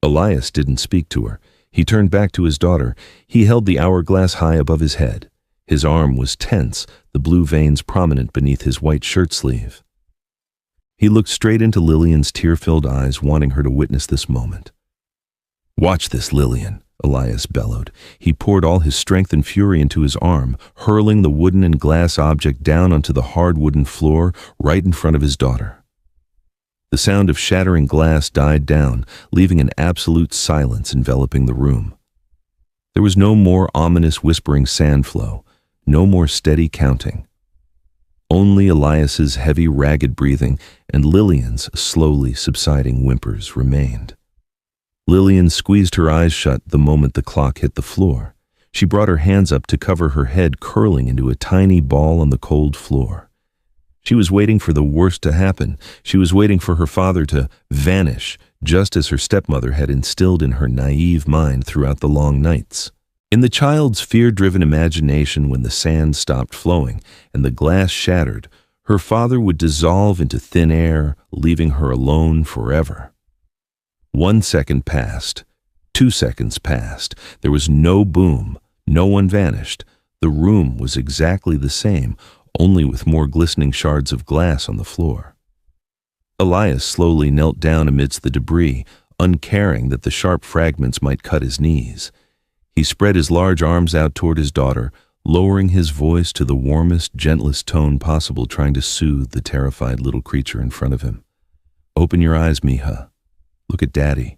Elias didn't speak to her. He turned back to his daughter. He held the hourglass high above his head. His arm was tense, the blue veins prominent beneath his white shirt sleeve. He looked straight into Lillian's tear-filled eyes, wanting her to witness this moment. "Watch this, Lillian," Elias bellowed. He poured all his strength and fury into his arm, hurling the wooden and glass object down onto the hard wooden floor right in front of his daughter. The sound of shattering glass died down, leaving an absolute silence enveloping the room. There was no more ominous whispering sand flow, no more steady counting. Only Elias's heavy, ragged breathing and Lillian's slowly subsiding whimpers remained. Lillian squeezed her eyes shut the moment the clock hit the floor. She brought her hands up to cover her head, curling into a tiny ball on the cold floor. She was waiting for the worst to happen. She was waiting for her father to vanish, just as her stepmother had instilled in her naive mind throughout the long nights. In the child's fear-driven imagination, when the sand stopped flowing and the glass shattered, her father would dissolve into thin air, leaving her alone forever. 1 second passed. 2 seconds passed. There was no boom. No one vanished. The room was exactly the same, only with more glistening shards of glass on the floor. Elias slowly knelt down amidst the debris, uncaring that the sharp fragments might cut his knees. He spread his large arms out toward his daughter, lowering his voice to the warmest, gentlest tone possible, trying to soothe the terrified little creature in front of him. "Open your eyes, mija. Look at Daddy."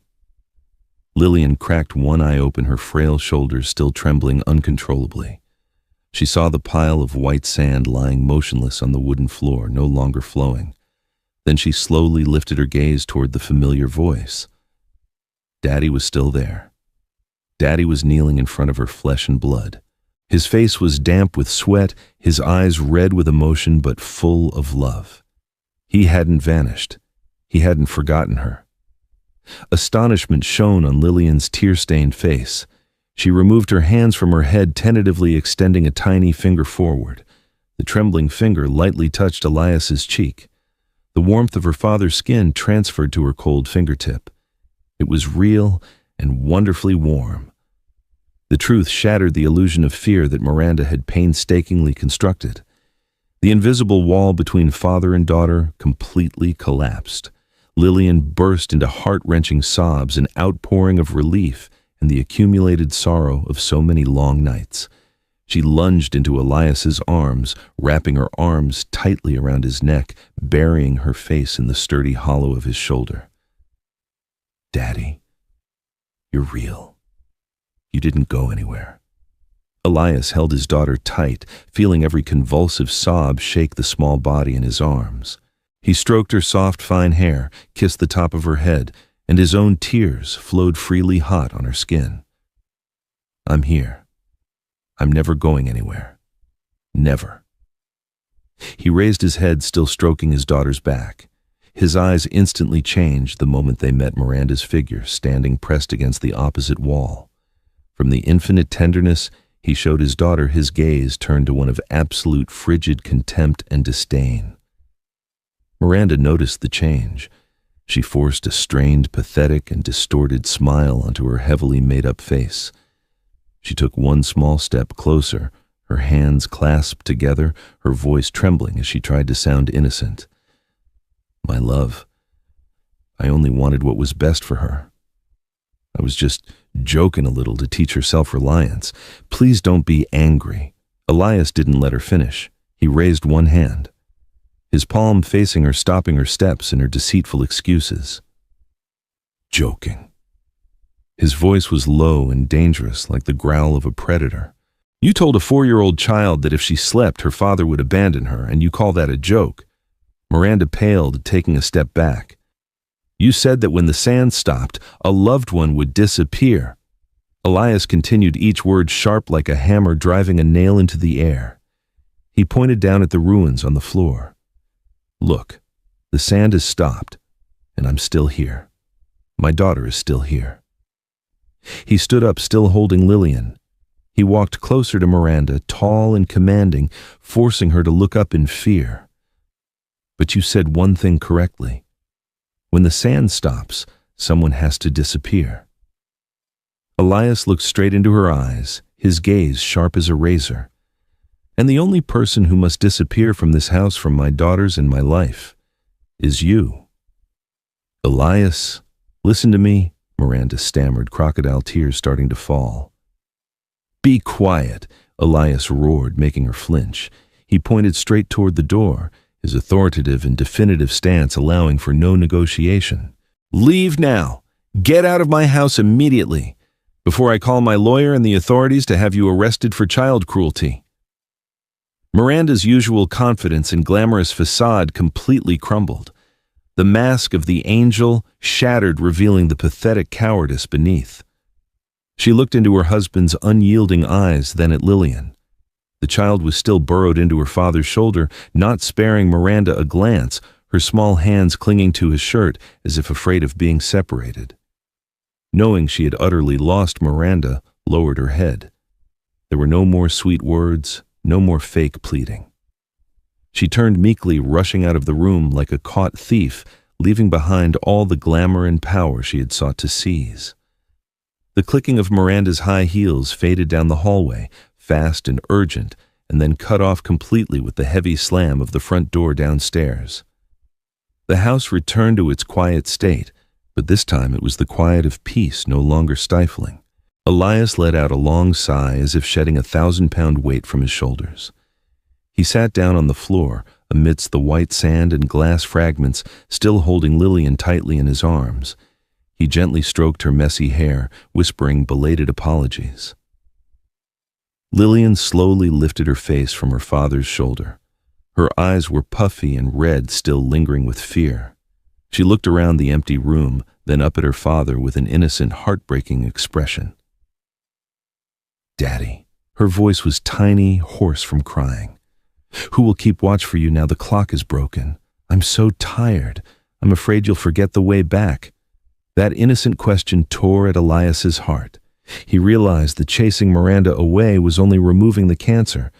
Lillian cracked one eye open, her frail shoulders still trembling uncontrollably. She saw the pile of white sand lying motionless on the wooden floor, no longer flowing. Then she slowly lifted her gaze toward the familiar voice. Daddy was still there. Daddy was kneeling in front of her, flesh and blood. His face was damp with sweat, his eyes red with emotion but full of love. He hadn't vanished. He hadn't forgotten her. Astonishment shone on Lillian's tear-stained face. She removed her hands from her head, tentatively extending a tiny finger forward. The trembling finger lightly touched Elias's cheek. The warmth of her father's skin transferred to her cold fingertip. It was real and wonderfully warm. The truth shattered the illusion of fear that Miranda had painstakingly constructed. The invisible wall between father and daughter completely collapsed. Lillian burst into heart-wrenching sobs, an outpouring of relief and the accumulated sorrow of so many long nights. She lunged into Elias's arms, wrapping her arms tightly around his neck, burying her face in the sturdy hollow of his shoulder. "Daddy, you're real. You didn't go anywhere." Elias held his daughter tight, feeling every convulsive sob shake the small body in his arms. He stroked her soft, fine hair, kissed the top of her head, and his own tears flowed freely hot on her skin. "I'm here. I'm never going anywhere. Never." He raised his head, still stroking his daughter's back. His eyes instantly changed the moment they met Miranda's figure standing pressed against the opposite wall. From the infinite tenderness he showed his daughter, his gaze turned to one of absolute frigid contempt and disdain. Miranda noticed the change. She forced a strained, pathetic, and distorted smile onto her heavily made-up face. She took one small step closer, her hands clasped together, her voice trembling as she tried to sound innocent. "My love, I only wanted what was best for her. I was just joking a little to teach her self-reliance. Please don't be angry." Elias didn't let her finish. He raised one hand, his palm facing her, stopping her steps and her deceitful excuses. "Joking." His voice was low and dangerous, like the growl of a predator. "You told a 4-year-old child that if she slept, her father would abandon her, and you call that a joke?" Miranda paled, taking a step back. "You said that when the sand stopped, a loved one would disappear." Elias continued, each word sharp like a hammer driving a nail into the air. He pointed down at the ruins on the floor. "Look, the sand has stopped, and I'm still here. My daughter is still here." He stood up, still holding Lillian. He walked closer to Miranda, tall and commanding, forcing her to look up in fear. "But you said one thing correctly. When the sand stops, someone has to disappear." Elias looked straight into her eyes, his gaze sharp as a razor. "And the only person who must disappear from this house, from my daughters and my life, is you." "Elias, listen to me. Miranda stammered, crocodile tears starting to fall. "Be quiet," Elias roared, making her flinch. He pointed straight toward the door, his authoritative and definitive stance allowing for no negotiation. "Leave now! Get out of my house immediately, before I call my lawyer and the authorities to have you arrested for child cruelty." Miranda's usual confidence and glamorous facade completely crumbled. The mask of the angel shattered, revealing the pathetic cowardice beneath. She looked into her husband's unyielding eyes, then at Lillian. The child was still burrowed into her father's shoulder, not sparing Miranda a glance, her small hands clinging to his shirt as if afraid of being separated. Knowing she had utterly lost Miranda, lowered her head. There were no more sweet words, no more fake pleading. She turned meekly, rushing out of the room like a caught thief, leaving behind all the glamour and power she had sought to seize. The clicking of Miranda's high heels faded down the hallway, fast and urgent, and then cut off completely with the heavy slam of the front door downstairs. The house returned to its quiet state, but this time it was the quiet of peace, no longer stifling. Elias let out a long sigh as if shedding 1,000-pound weight from his shoulders. He sat down on the floor, amidst the white sand and glass fragments, still holding Lillian tightly in his arms. He gently stroked her messy hair, whispering belated apologies. Lillian slowly lifted her face from her father's shoulder. Her eyes were puffy and red, still lingering with fear. She looked around the empty room, then up at her father with an innocent, heartbreaking expression. "Daddy." Her voice was tiny, hoarse from crying. "Who will keep watch for you now the clock is broken? I'm so tired. I'm afraid you'll forget the way back." That innocent question tore at Elias's heart. He realized that chasing Miranda away was only removing the cancer,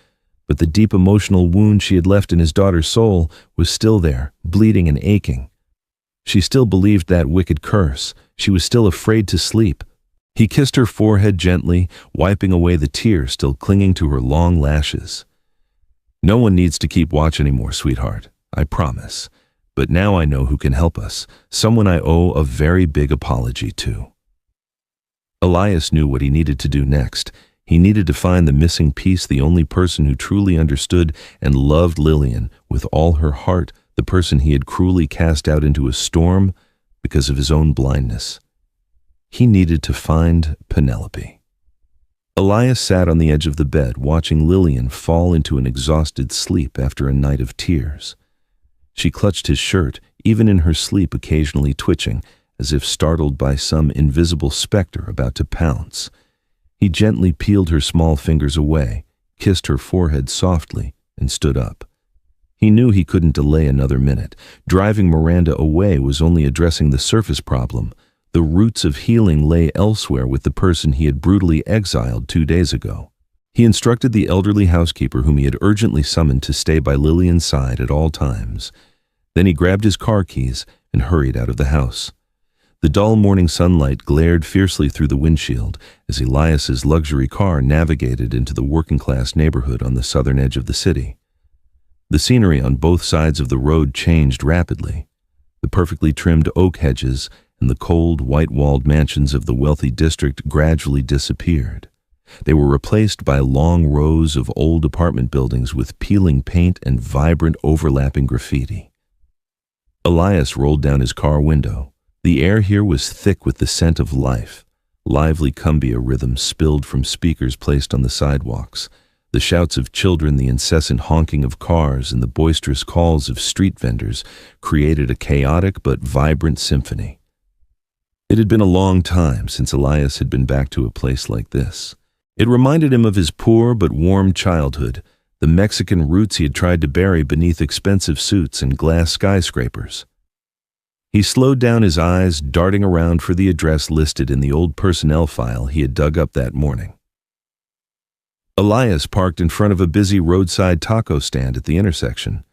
but the deep emotional wound she had left in his daughter's soul was still there, bleeding and aching. She still believed that wicked curse. She was still afraid to sleep. He kissed her forehead gently, wiping away the tears still clinging to her long lashes. "No one needs to keep watch anymore, sweetheart. I promise. But now I know who can help us, someone I owe a very big apology to." Elias knew what he needed to do next. He needed to find the missing piece, the only person who truly understood and loved Lillian with all her heart, the person he had cruelly cast out into a storm because of his own blindness. He needed to find Penelope. Elias sat on the edge of the bed, watching Lillian fall into an exhausted sleep after a night of tears. She clutched his shirt, even in her sleep occasionally twitching, as if startled by some invisible specter about to pounce. He gently peeled her small fingers away, kissed her forehead softly, and stood up. He knew he couldn't delay another minute. Driving Miranda away was only addressing the surface problem. The roots of healing lay elsewhere with the person he had brutally exiled 2 days ago. He instructed the elderly housekeeper whom he had urgently summoned to stay by Lillian's side at all times. Then he grabbed his car keys and hurried out of the house. The dull morning sunlight glared fiercely through the windshield as Elias's luxury car navigated into the working-class neighborhood on the southern edge of the city. The scenery on both sides of the road changed rapidly. The perfectly trimmed oak hedges and the cold, white-walled mansions of the wealthy district gradually disappeared. They were replaced by long rows of old apartment buildings with peeling paint and vibrant overlapping graffiti. Elias rolled down his car window. The air here was thick with the scent of life. Lively cumbia rhythms spilled from speakers placed on the sidewalks. The shouts of children, the incessant honking of cars, and the boisterous calls of street vendors created a chaotic but vibrant symphony. It had been a long time since Elias had been back to a place like this. It reminded him of his poor but warm childhood, the Mexican roots he had tried to bury beneath expensive suits and glass skyscrapers. He slowed down his eyes, darting around for the address listed in the old personnel file he had dug up that morning. Elias parked in front of a busy roadside taco stand at the intersection.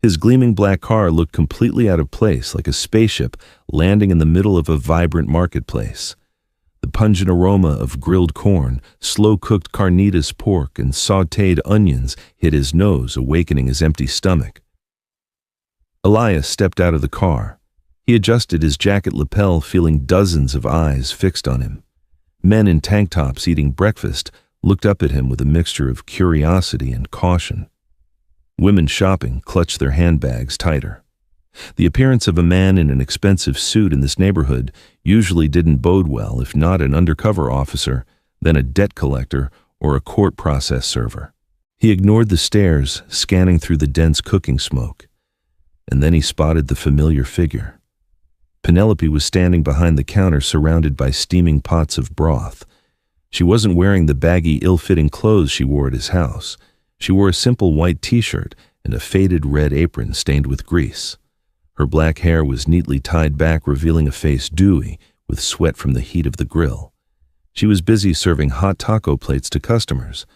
His gleaming black car looked completely out of place, like a spaceship landing in the middle of a vibrant marketplace. The pungent aroma of grilled corn, slow-cooked carnitas pork, and sautéed onions hit his nose, awakening his empty stomach. Elias stepped out of the car. He adjusted his jacket lapel, feeling dozens of eyes fixed on him. Men in tank tops eating breakfast looked up at him with a mixture of curiosity and caution. Women shopping clutched their handbags tighter. The appearance of a man in an expensive suit in this neighborhood usually didn't bode well, if not an undercover officer, then a debt collector or a court process server. He ignored the stares, scanning through the dense cooking smoke. And then he spotted the familiar figure. Penelope was standing behind the counter, surrounded by steaming pots of broth. She wasn't wearing the baggy, ill-fitting clothes she wore at his house. She wore a simple white t-shirt and a faded red apron stained with grease. Her black hair was neatly tied back, revealing a face dewy with sweat from the heat of the grill. She was busy serving hot taco plates to customers.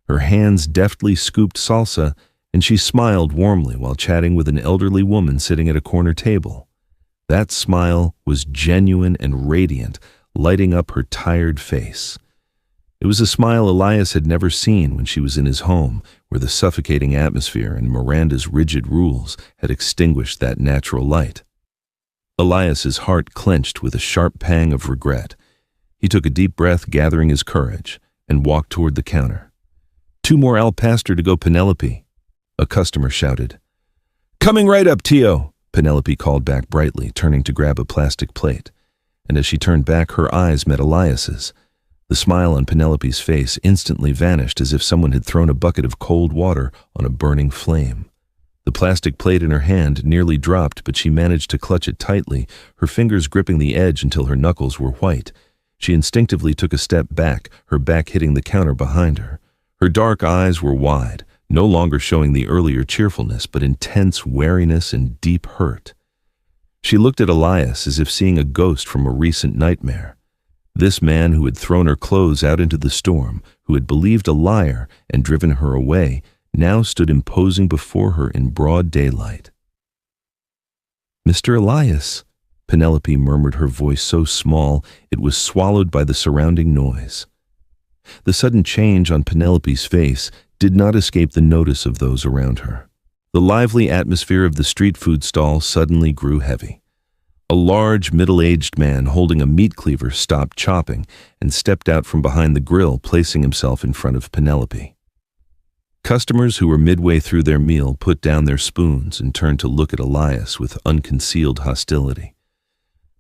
Her hands deftly scooped salsa, and she smiled warmly while chatting with an elderly woman sitting at a corner table. That smile was genuine and radiant, lighting up her tired face. It was a smile Elias had never seen when she was in his home, where the suffocating atmosphere and Miranda's rigid rules had extinguished that natural light. Elias's heart clenched with a sharp pang of regret. He took a deep breath, gathering his courage, and walked toward the counter. "2 more al pastor to go, Penelope," a customer shouted. "Coming right up, Tio," Penelope called back brightly, turning to grab a plastic plate. And as she turned back, her eyes met Elias's. The smile on Penelope's face instantly vanished, as if someone had thrown a bucket of cold water on a burning flame. The plastic plate in her hand nearly dropped, but she managed to clutch it tightly, her fingers gripping the edge until her knuckles were white. She instinctively took a step back, her back hitting the counter behind her. Her dark eyes were wide, no longer showing the earlier cheerfulness, but intense wariness and deep hurt. She looked at Elias as if seeing a ghost from a recent nightmare. This man who had thrown her clothes out into the storm, who had believed a liar and driven her away, now stood imposing before her in broad daylight. "Mr. Elias," Penelope murmured, her voice so small it was swallowed by the surrounding noise. The sudden change on Penelope's face did not escape the notice of those around her. The lively atmosphere of the street food stall suddenly grew heavy. A large, middle-aged man holding a meat cleaver stopped chopping and stepped out from behind the grill, placing himself in front of Penelope. Customers who were midway through their meal put down their spoons and turned to look at Elias with unconcealed hostility.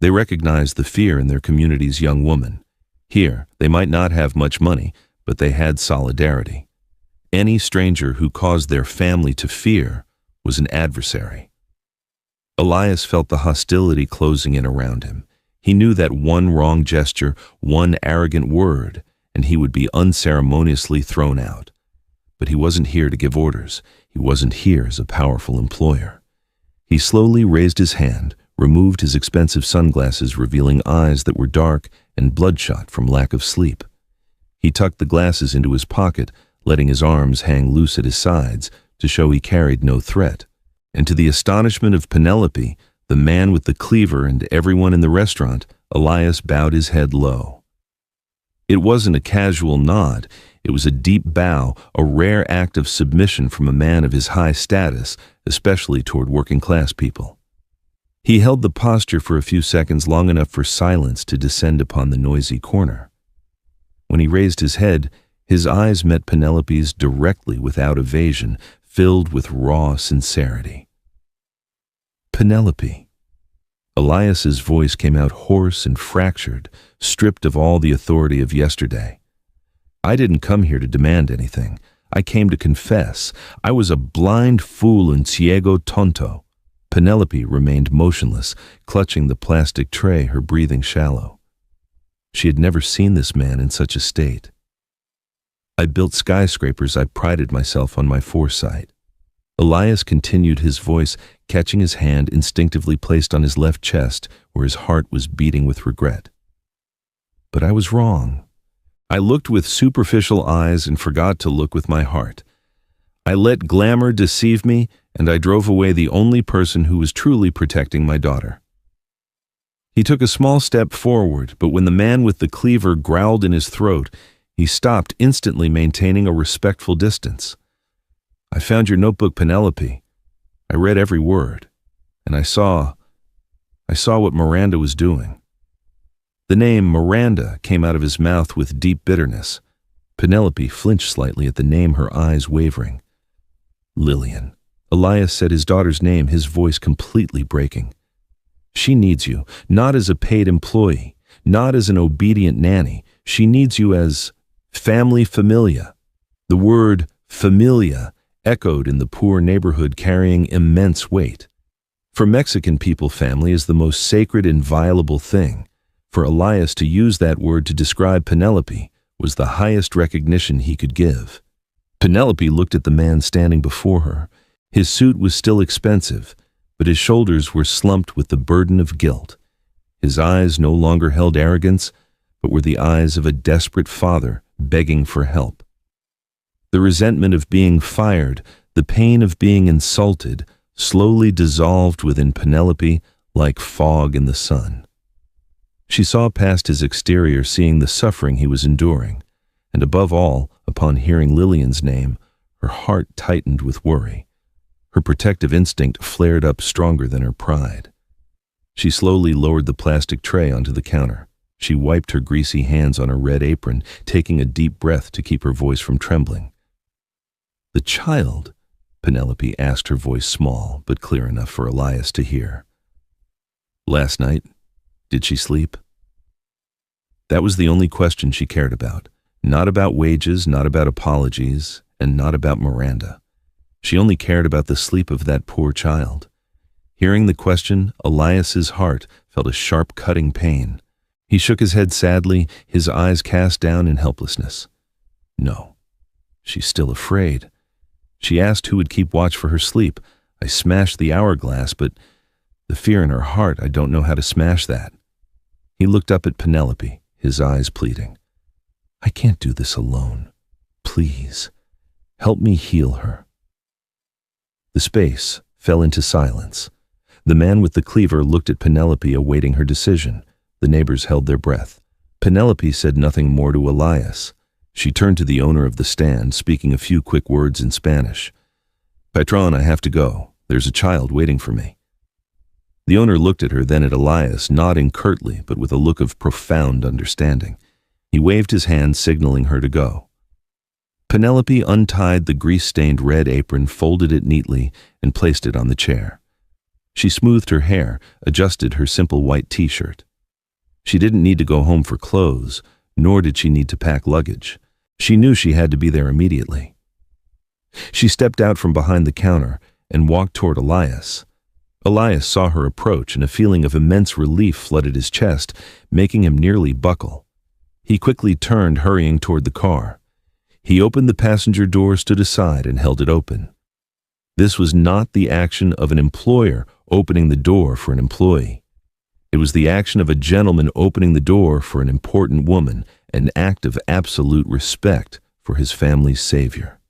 They recognized the fear in their community's young woman. Here, they might not have much money, but they had solidarity. Any stranger who caused their family to fear was an adversary. Elias felt the hostility closing in around him. He knew that one wrong gesture, one arrogant word, and he would be unceremoniously thrown out. But he wasn't here to give orders. He wasn't here as a powerful employer. He slowly raised his hand, removed his expensive sunglasses, revealing eyes that were dark and bloodshot from lack of sleep. He tucked the glasses into his pocket, letting his arms hang loose at his sides to show he carried no threat. And to the astonishment of Penelope, the man with the cleaver, and everyone in the restaurant, Elias bowed his head low. It wasn't a casual nod. It was a deep bow, a rare act of submission from a man of his high status, especially toward working-class people. He held the posture for a few seconds, long enough for silence to descend upon the noisy corner. When he raised his head, his eyes met Penelope's directly, without evasion, filled with raw sincerity. "Penelope." Elias's voice came out hoarse and fractured, stripped of all the authority of yesterday. "I didn't come here to demand anything. I came to confess. I was a blind fool, un ciego tonto." Penelope remained motionless, clutching the plastic tray, her breathing shallow. She had never seen this man in such a state. "I built skyscrapers. I prided myself on my foresight." Elias continued, his voice catching his hand instinctively placed on his left chest, where his heart was beating with regret. "But I was wrong. I looked with superficial eyes and forgot to look with my heart. I let glamour deceive me, and I drove away the only person who was truly protecting my daughter." He took a small step forward, but when the man with the cleaver growled in his throat, he stopped, instantly maintaining a respectful distance. "I found your notebook, Penelope. I read every word, and I saw I saw what Miranda was doing." The name Miranda came out of his mouth with deep bitterness. Penelope flinched slightly at the name, her eyes wavering. "Lillian." Elias said his daughter's name, his voice completely breaking. "She needs you, not as a paid employee, not as an obedient nanny. She needs you as family familia." The word familia echoed in the poor neighborhood, carrying immense weight. For Mexican people, family is the most sacred, inviolable thing. For Elias to use that word to describe Penelope was the highest recognition he could give. Penelope looked at the man standing before her. His suit was still expensive, but his shoulders were slumped with the burden of guilt. His eyes no longer held arrogance, but were the eyes of a desperate father begging for help. The resentment of being fired, the pain of being insulted, slowly dissolved within Penelope like fog in the sun. She saw past his exterior, seeing the suffering he was enduring, and above all, upon hearing Lillian's name, her heart tightened with worry. Her protective instinct flared up stronger than her pride. She slowly lowered the plastic tray onto the counter. She wiped her greasy hands on her red apron, taking a deep breath to keep her voice from trembling. "The child?" Penelope asked, her voice small but clear enough for Elias to hear. "Last night, did she sleep?" That was the only question she cared about. Not about wages, not about apologies, and not about Miranda. She only cared about the sleep of that poor child. Hearing the question, Elias's heart felt a sharp cutting pain. He shook his head sadly, his eyes cast down in helplessness. "No, she's still afraid. She asked who would keep watch for her sleep. I smashed the hourglass, but the fear in her heart, I don't know how to smash that." He looked up at Penelope, his eyes pleading. "I can't do this alone. Please, help me heal her." The space fell into silence. The man with the cleaver looked at Penelope, awaiting her decision. The neighbors held their breath. Penelope said nothing more to Elias. She turned to the owner of the stand, speaking a few quick words in Spanish. "Patron, I have to go. There's a child waiting for me." The owner looked at her, then at Elias, nodding curtly, but with a look of profound understanding. He waved his hand, signaling her to go. Penelope untied the grease-stained red apron, folded it neatly, and placed it on the chair. She smoothed her hair, adjusted her simple white t-shirt. She didn't need to go home for clothes, nor did she need to pack luggage. She knew she had to be there immediately. She stepped out from behind the counter and walked toward Elias. Elias saw her approach, and a feeling of immense relief flooded his chest, making him nearly buckle. He quickly turned, hurrying toward the car. He opened the passenger door, stood aside, and held it open. This was not the action of an employer opening the door for an employee. It was the action of a gentleman opening the door for an important woman, an act of absolute respect for his family's savior.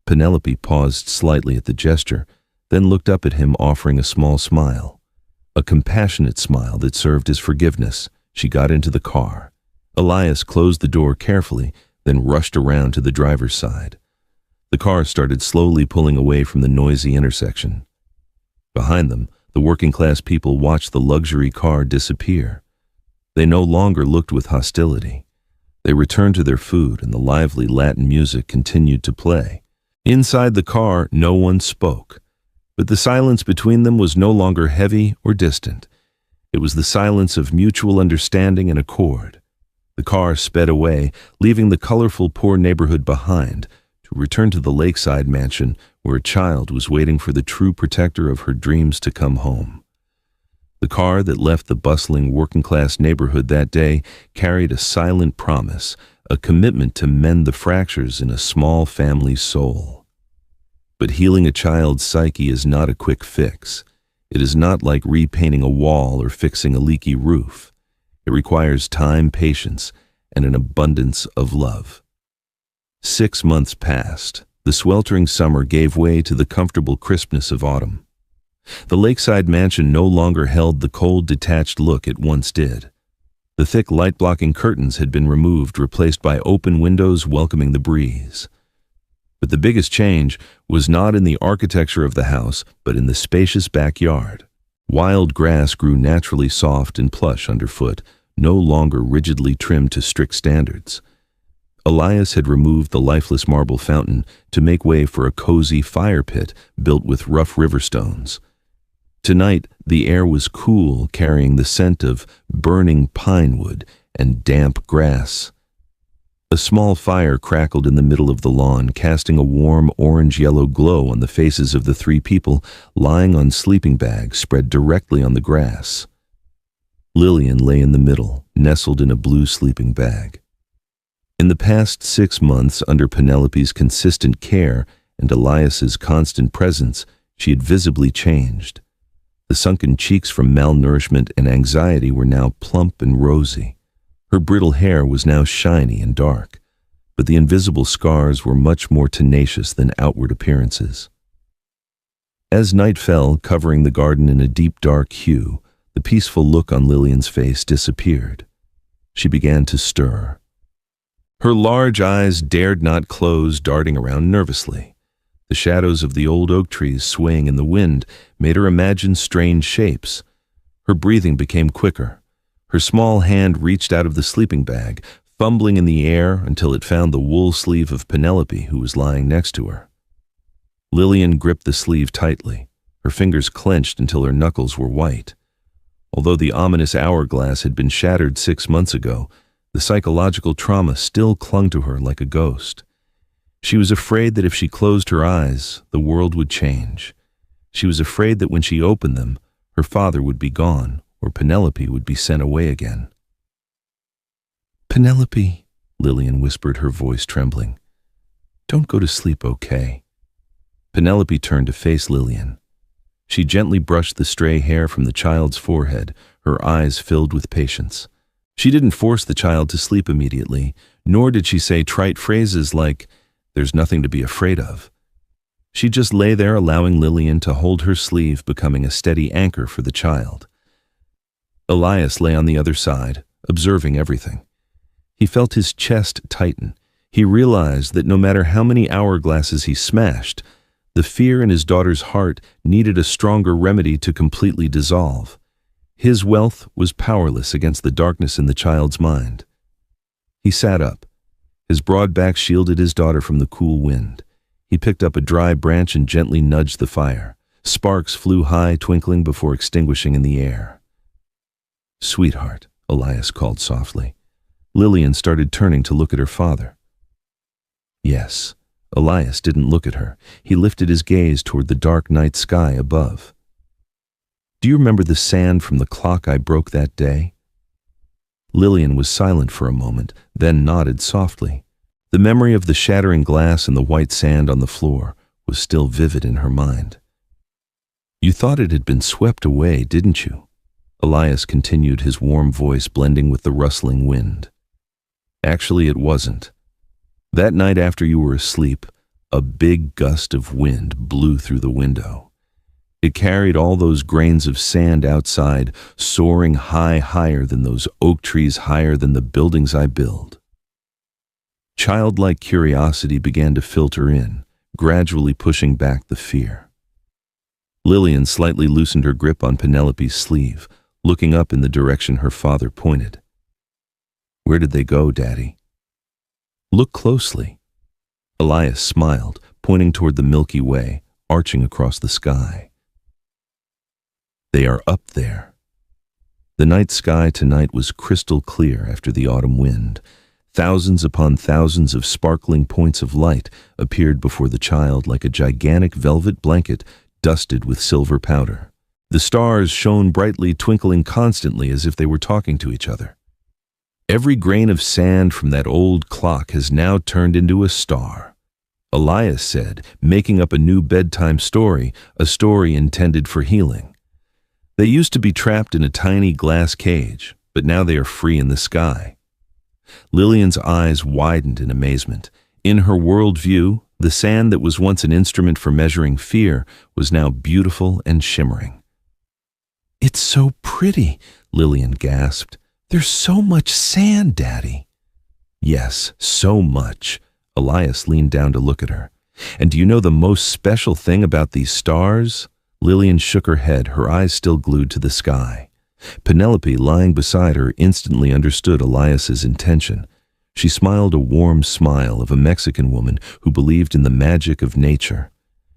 Penelope paused slightly at the gesture, then looked up at him, offering a small smile. A compassionate smile that served as forgiveness. She got into the car. Elias closed the door carefully, then rushed around to the driver's side. The car started slowly pulling away from the noisy intersection. Behind them, the working-class people watched the luxury car disappear. They no longer looked with hostility. They returned to their food, and the lively Latin music continued to play. Inside the car, no one spoke, but the silence between them was no longer heavy or distant. It was the silence of mutual understanding and accord. The car sped away, leaving the colorful poor neighborhood behind, to return to the lakeside mansion where a child was waiting for the true protector of her dreams to come home. The car that left the bustling working-class neighborhood that day carried a silent promise, a commitment to mend the fractures in a small family's soul. But healing a child's psyche is not a quick fix. It is not like repainting a wall or fixing a leaky roof. It requires time, patience, and an abundance of love. 6 months passed. The sweltering summer gave way to the comfortable crispness of autumn. The lakeside mansion no longer held the cold, detached look it once did. The thick light-blocking curtains had been removed, replaced by open windows welcoming the breeze. But the biggest change was not in the architecture of the house, but in the spacious backyard. Wild grass grew naturally soft and plush underfoot, no longer rigidly trimmed to strict standards. Elias had removed the lifeless marble fountain to make way for a cozy fire pit built with rough river stones. Tonight, the air was cool, carrying the scent of burning pine wood and damp grass. A small fire crackled in the middle of the lawn, casting a warm orange-yellow glow on the faces of the three people lying on sleeping bags spread directly on the grass. Lillian lay in the middle, nestled in a blue sleeping bag. In the past 6 months, under Penelope's consistent care and Elias's constant presence, she had visibly changed. The sunken cheeks from malnourishment and anxiety were now plump and rosy. Her brittle hair was now shiny and dark, but the invisible scars were much more tenacious than outward appearances. As night fell, covering the garden in a deep dark hue, the peaceful look on Lillian's face disappeared. She began to stir. Her large eyes dared not close, darting around nervously. The shadows of the old oak trees swaying in the wind made her imagine strange shapes. Her breathing became quicker. Her small hand reached out of the sleeping bag, fumbling in the air until it found the wool sleeve of Penelope, who was lying next to her. Lillian gripped the sleeve tightly. Her fingers clenched until her knuckles were white. Although the ominous hourglass had been shattered 6 months ago, the psychological trauma still clung to her like a ghost. She was afraid that if she closed her eyes, the world would change. She was afraid that when she opened them, her father would be gone, or Penelope would be sent away again. "Penelope," Lillian whispered, her voice trembling. "Don't go to sleep, okay?" Penelope turned to face Lillian. She gently brushed the stray hair from the child's forehead, her eyes filled with patience. She didn't force the child to sleep immediately, nor did she say trite phrases like, "There's nothing to be afraid of." She just lay there, allowing Lillian to hold her sleeve, becoming a steady anchor for the child. Elias lay on the other side, observing everything. He felt his chest tighten. He realized that no matter how many hourglasses he smashed, the fear in his daughter's heart needed a stronger remedy to completely dissolve. His wealth was powerless against the darkness in the child's mind. He sat up. His broad back shielded his daughter from the cool wind. He picked up a dry branch and gently nudged the fire. Sparks flew high, twinkling before extinguishing in the air. "Sweetheart," Elias called softly. Lillian started turning to look at her father. Yes, Elias didn't look at her. He lifted his gaze toward the dark night sky above. "Do you remember the sand from the clock I broke that day?" Lillian was silent for a moment, then nodded softly. The memory of the shattering glass and the white sand on the floor was still vivid in her mind. "You thought it had been swept away, didn't you?" Elias continued, his warm voice blending with the rustling wind. "Actually, it wasn't. That night after you were asleep, a big gust of wind blew through the window. It carried all those grains of sand outside, soaring higher than those oak trees, higher than the buildings I build." Childlike curiosity began to filter in, gradually pushing back the fear. Lillian slightly loosened her grip on Penelope's sleeve, looking up in the direction her father pointed. "Where did they go, Daddy?" "Look closely." Elias smiled, pointing toward the Milky Way, arching across the sky. "They are up there." The night sky tonight was crystal clear after the autumn wind. Thousands upon thousands of sparkling points of light appeared before the child like a gigantic velvet blanket dusted with silver powder. The stars shone brightly, twinkling constantly as if they were talking to each other. "Every grain of sand from that old clock has now turned into a star," Elias said, making up a new bedtime story, a story intended for healing. "They used to be trapped in a tiny glass cage, but now they are free in the sky." Lillian's eyes widened in amazement. In her worldview, the sand that was once an instrument for measuring fear was now beautiful and shimmering. "It's so pretty," Lillian gasped. "There's so much sand, Daddy." "Yes, so much." Elias leaned down to look at her. "And do you know the most special thing about these stars?" Lillian shook her head, her eyes still glued to the sky. Penelope, lying beside her, instantly understood Elias's intention. She smiled a warm smile of a Mexican woman who believed in the magic of nature.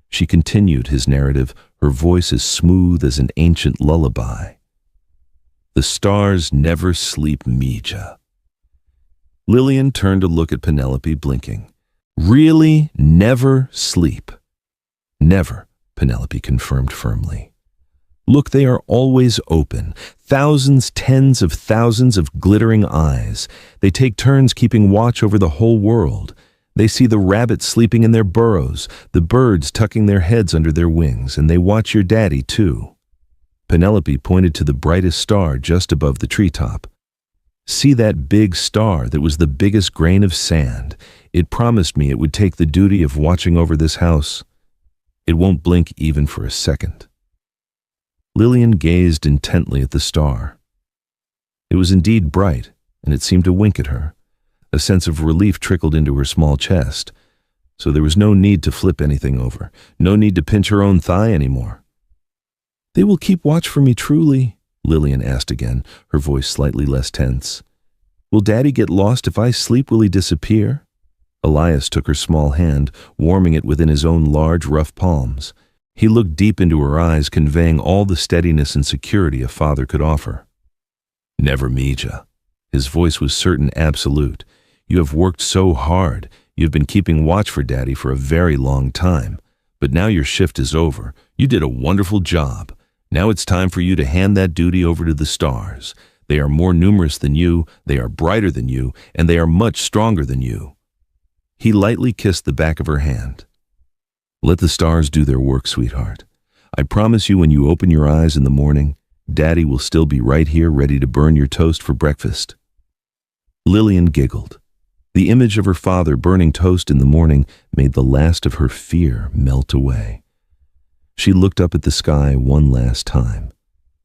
She continued his narrative, her voice as smooth as an ancient lullaby. The stars never sleep, Mija. Lillian turned to look at Penelope, blinking. Really never sleep? Never, Penelope confirmed firmly. Look, they are always open. Thousands, tens of thousands of glittering eyes. They take turns keeping watch over the whole world. They see the rabbits sleeping in their burrows, the birds tucking their heads under their wings, and they watch your daddy, too. Penelope pointed to the brightest star just above the treetop. See that big star that was the biggest grain of sand? It promised me it would take the duty of watching over this house. It won't blink even for a second. Lillian gazed intently at the star. It was indeed bright, and it seemed to wink at her. A sense of relief trickled into her small chest, so there was no need to flip anything over, no need to pinch her own thigh anymore. They will keep watch for me truly, Lillian asked again, her voice slightly less tense. Will Daddy get lost if I sleep? Will he disappear? Elias took her small hand, warming it within his own large, rough palms. He looked deep into her eyes, conveying all the steadiness and security a father could offer. Never, Mija. His voice was certain, absolute. You have worked so hard. You have been keeping watch for Daddy for a very long time. But now your shift is over. You did a wonderful job. Now it's time for you to hand that duty over to the stars. They are more numerous than you, they are brighter than you, and they are much stronger than you. He lightly kissed the back of her hand. Let the stars do their work, sweetheart. I promise you when you open your eyes in the morning, Daddy will still be right here ready to burn your toast for breakfast. Lillian giggled. The image of her father burning toast in the morning made the last of her fear melt away. She looked up at the sky one last time.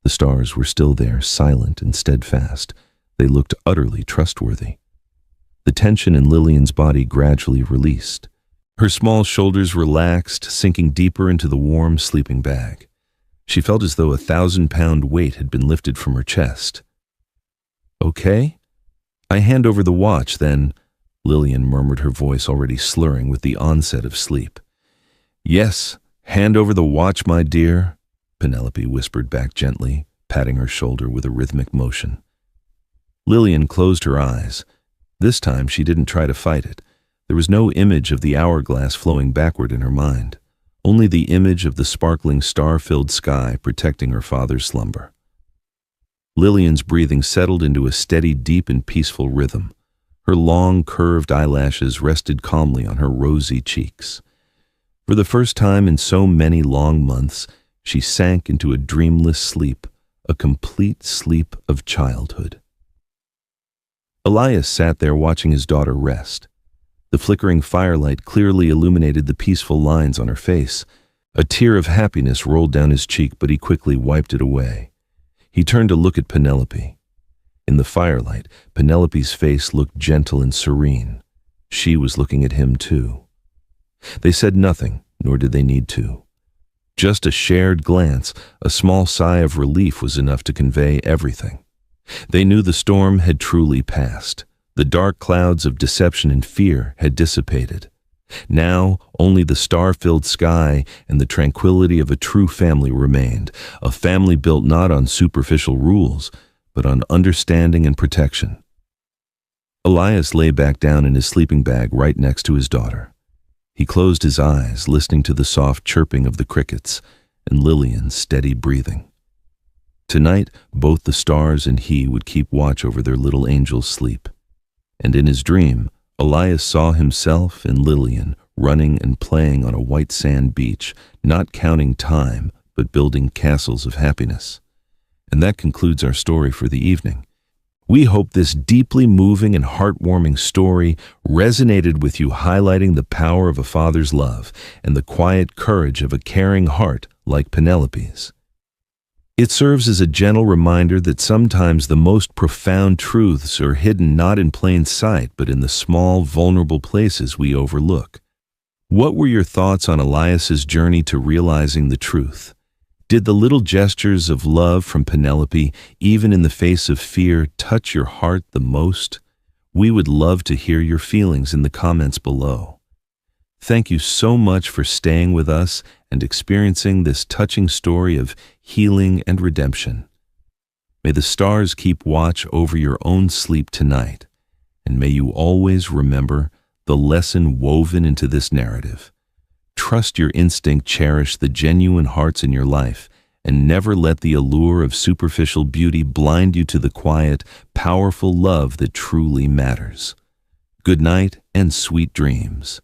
The stars were still there, silent and steadfast. They looked utterly trustworthy. The tension in Lillian's body gradually released. Her small shoulders relaxed, sinking deeper into the warm sleeping bag. She felt as though a 1,000-pound weight had been lifted from her chest. Okay? I hand over the watch, then, Lillian murmured, her voice already slurring with the onset of sleep. Yes, hand over the watch, my dear, Penelope whispered back gently, patting her shoulder with a rhythmic motion. Lillian closed her eyes. This time she didn't try to fight it. There was no image of the hourglass flowing backward in her mind, only the image of the sparkling star-filled sky protecting her father's slumber. Lillian's breathing settled into a steady, deep, and peaceful rhythm. Her long, curved eyelashes rested calmly on her rosy cheeks. For the first time in so many long months, she sank into a dreamless sleep, a complete sleep of childhood. Elias sat there watching his daughter rest. The flickering firelight clearly illuminated the peaceful lines on her face. A tear of happiness rolled down his cheek, but he quickly wiped it away. He turned to look at Penelope. In the firelight, Penelope's face looked gentle and serene. She was looking at him too. They said nothing, nor did they need to. Just a shared glance, a small sigh of relief was enough to convey everything. They knew the storm had truly passed. The dark clouds of deception and fear had dissipated. Now, only the star-filled sky and the tranquility of a true family remained, a family built not on superficial rules, but on understanding and protection. Elias lay back down in his sleeping bag right next to his daughter. He closed his eyes, listening to the soft chirping of the crickets and Lillian's steady breathing. Tonight, both the stars and he would keep watch over their little angel's sleep. And in his dream, Elias saw himself and Lillian running and playing on a white sand beach, not counting time, but building castles of happiness. And that concludes our story for the evening. We hope this deeply moving and heartwarming story resonated with you, highlighting the power of a father's love and the quiet courage of a caring heart like Penelope's. It serves as a gentle reminder that sometimes the most profound truths are hidden not in plain sight, but in the small, vulnerable places we overlook. What were your thoughts on Elias's journey to realizing the truth? Did the little gestures of love from Penelope, even in the face of fear, touch your heart the most? We would love to hear your feelings in the comments below. Thank you so much for staying with us and experiencing this touching story of healing and redemption. May the stars keep watch over your own sleep tonight, and may you always remember the lesson woven into this narrative. Trust your instinct, cherish the genuine hearts in your life, and never let the allure of superficial beauty blind you to the quiet, powerful love that truly matters. Good night and sweet dreams.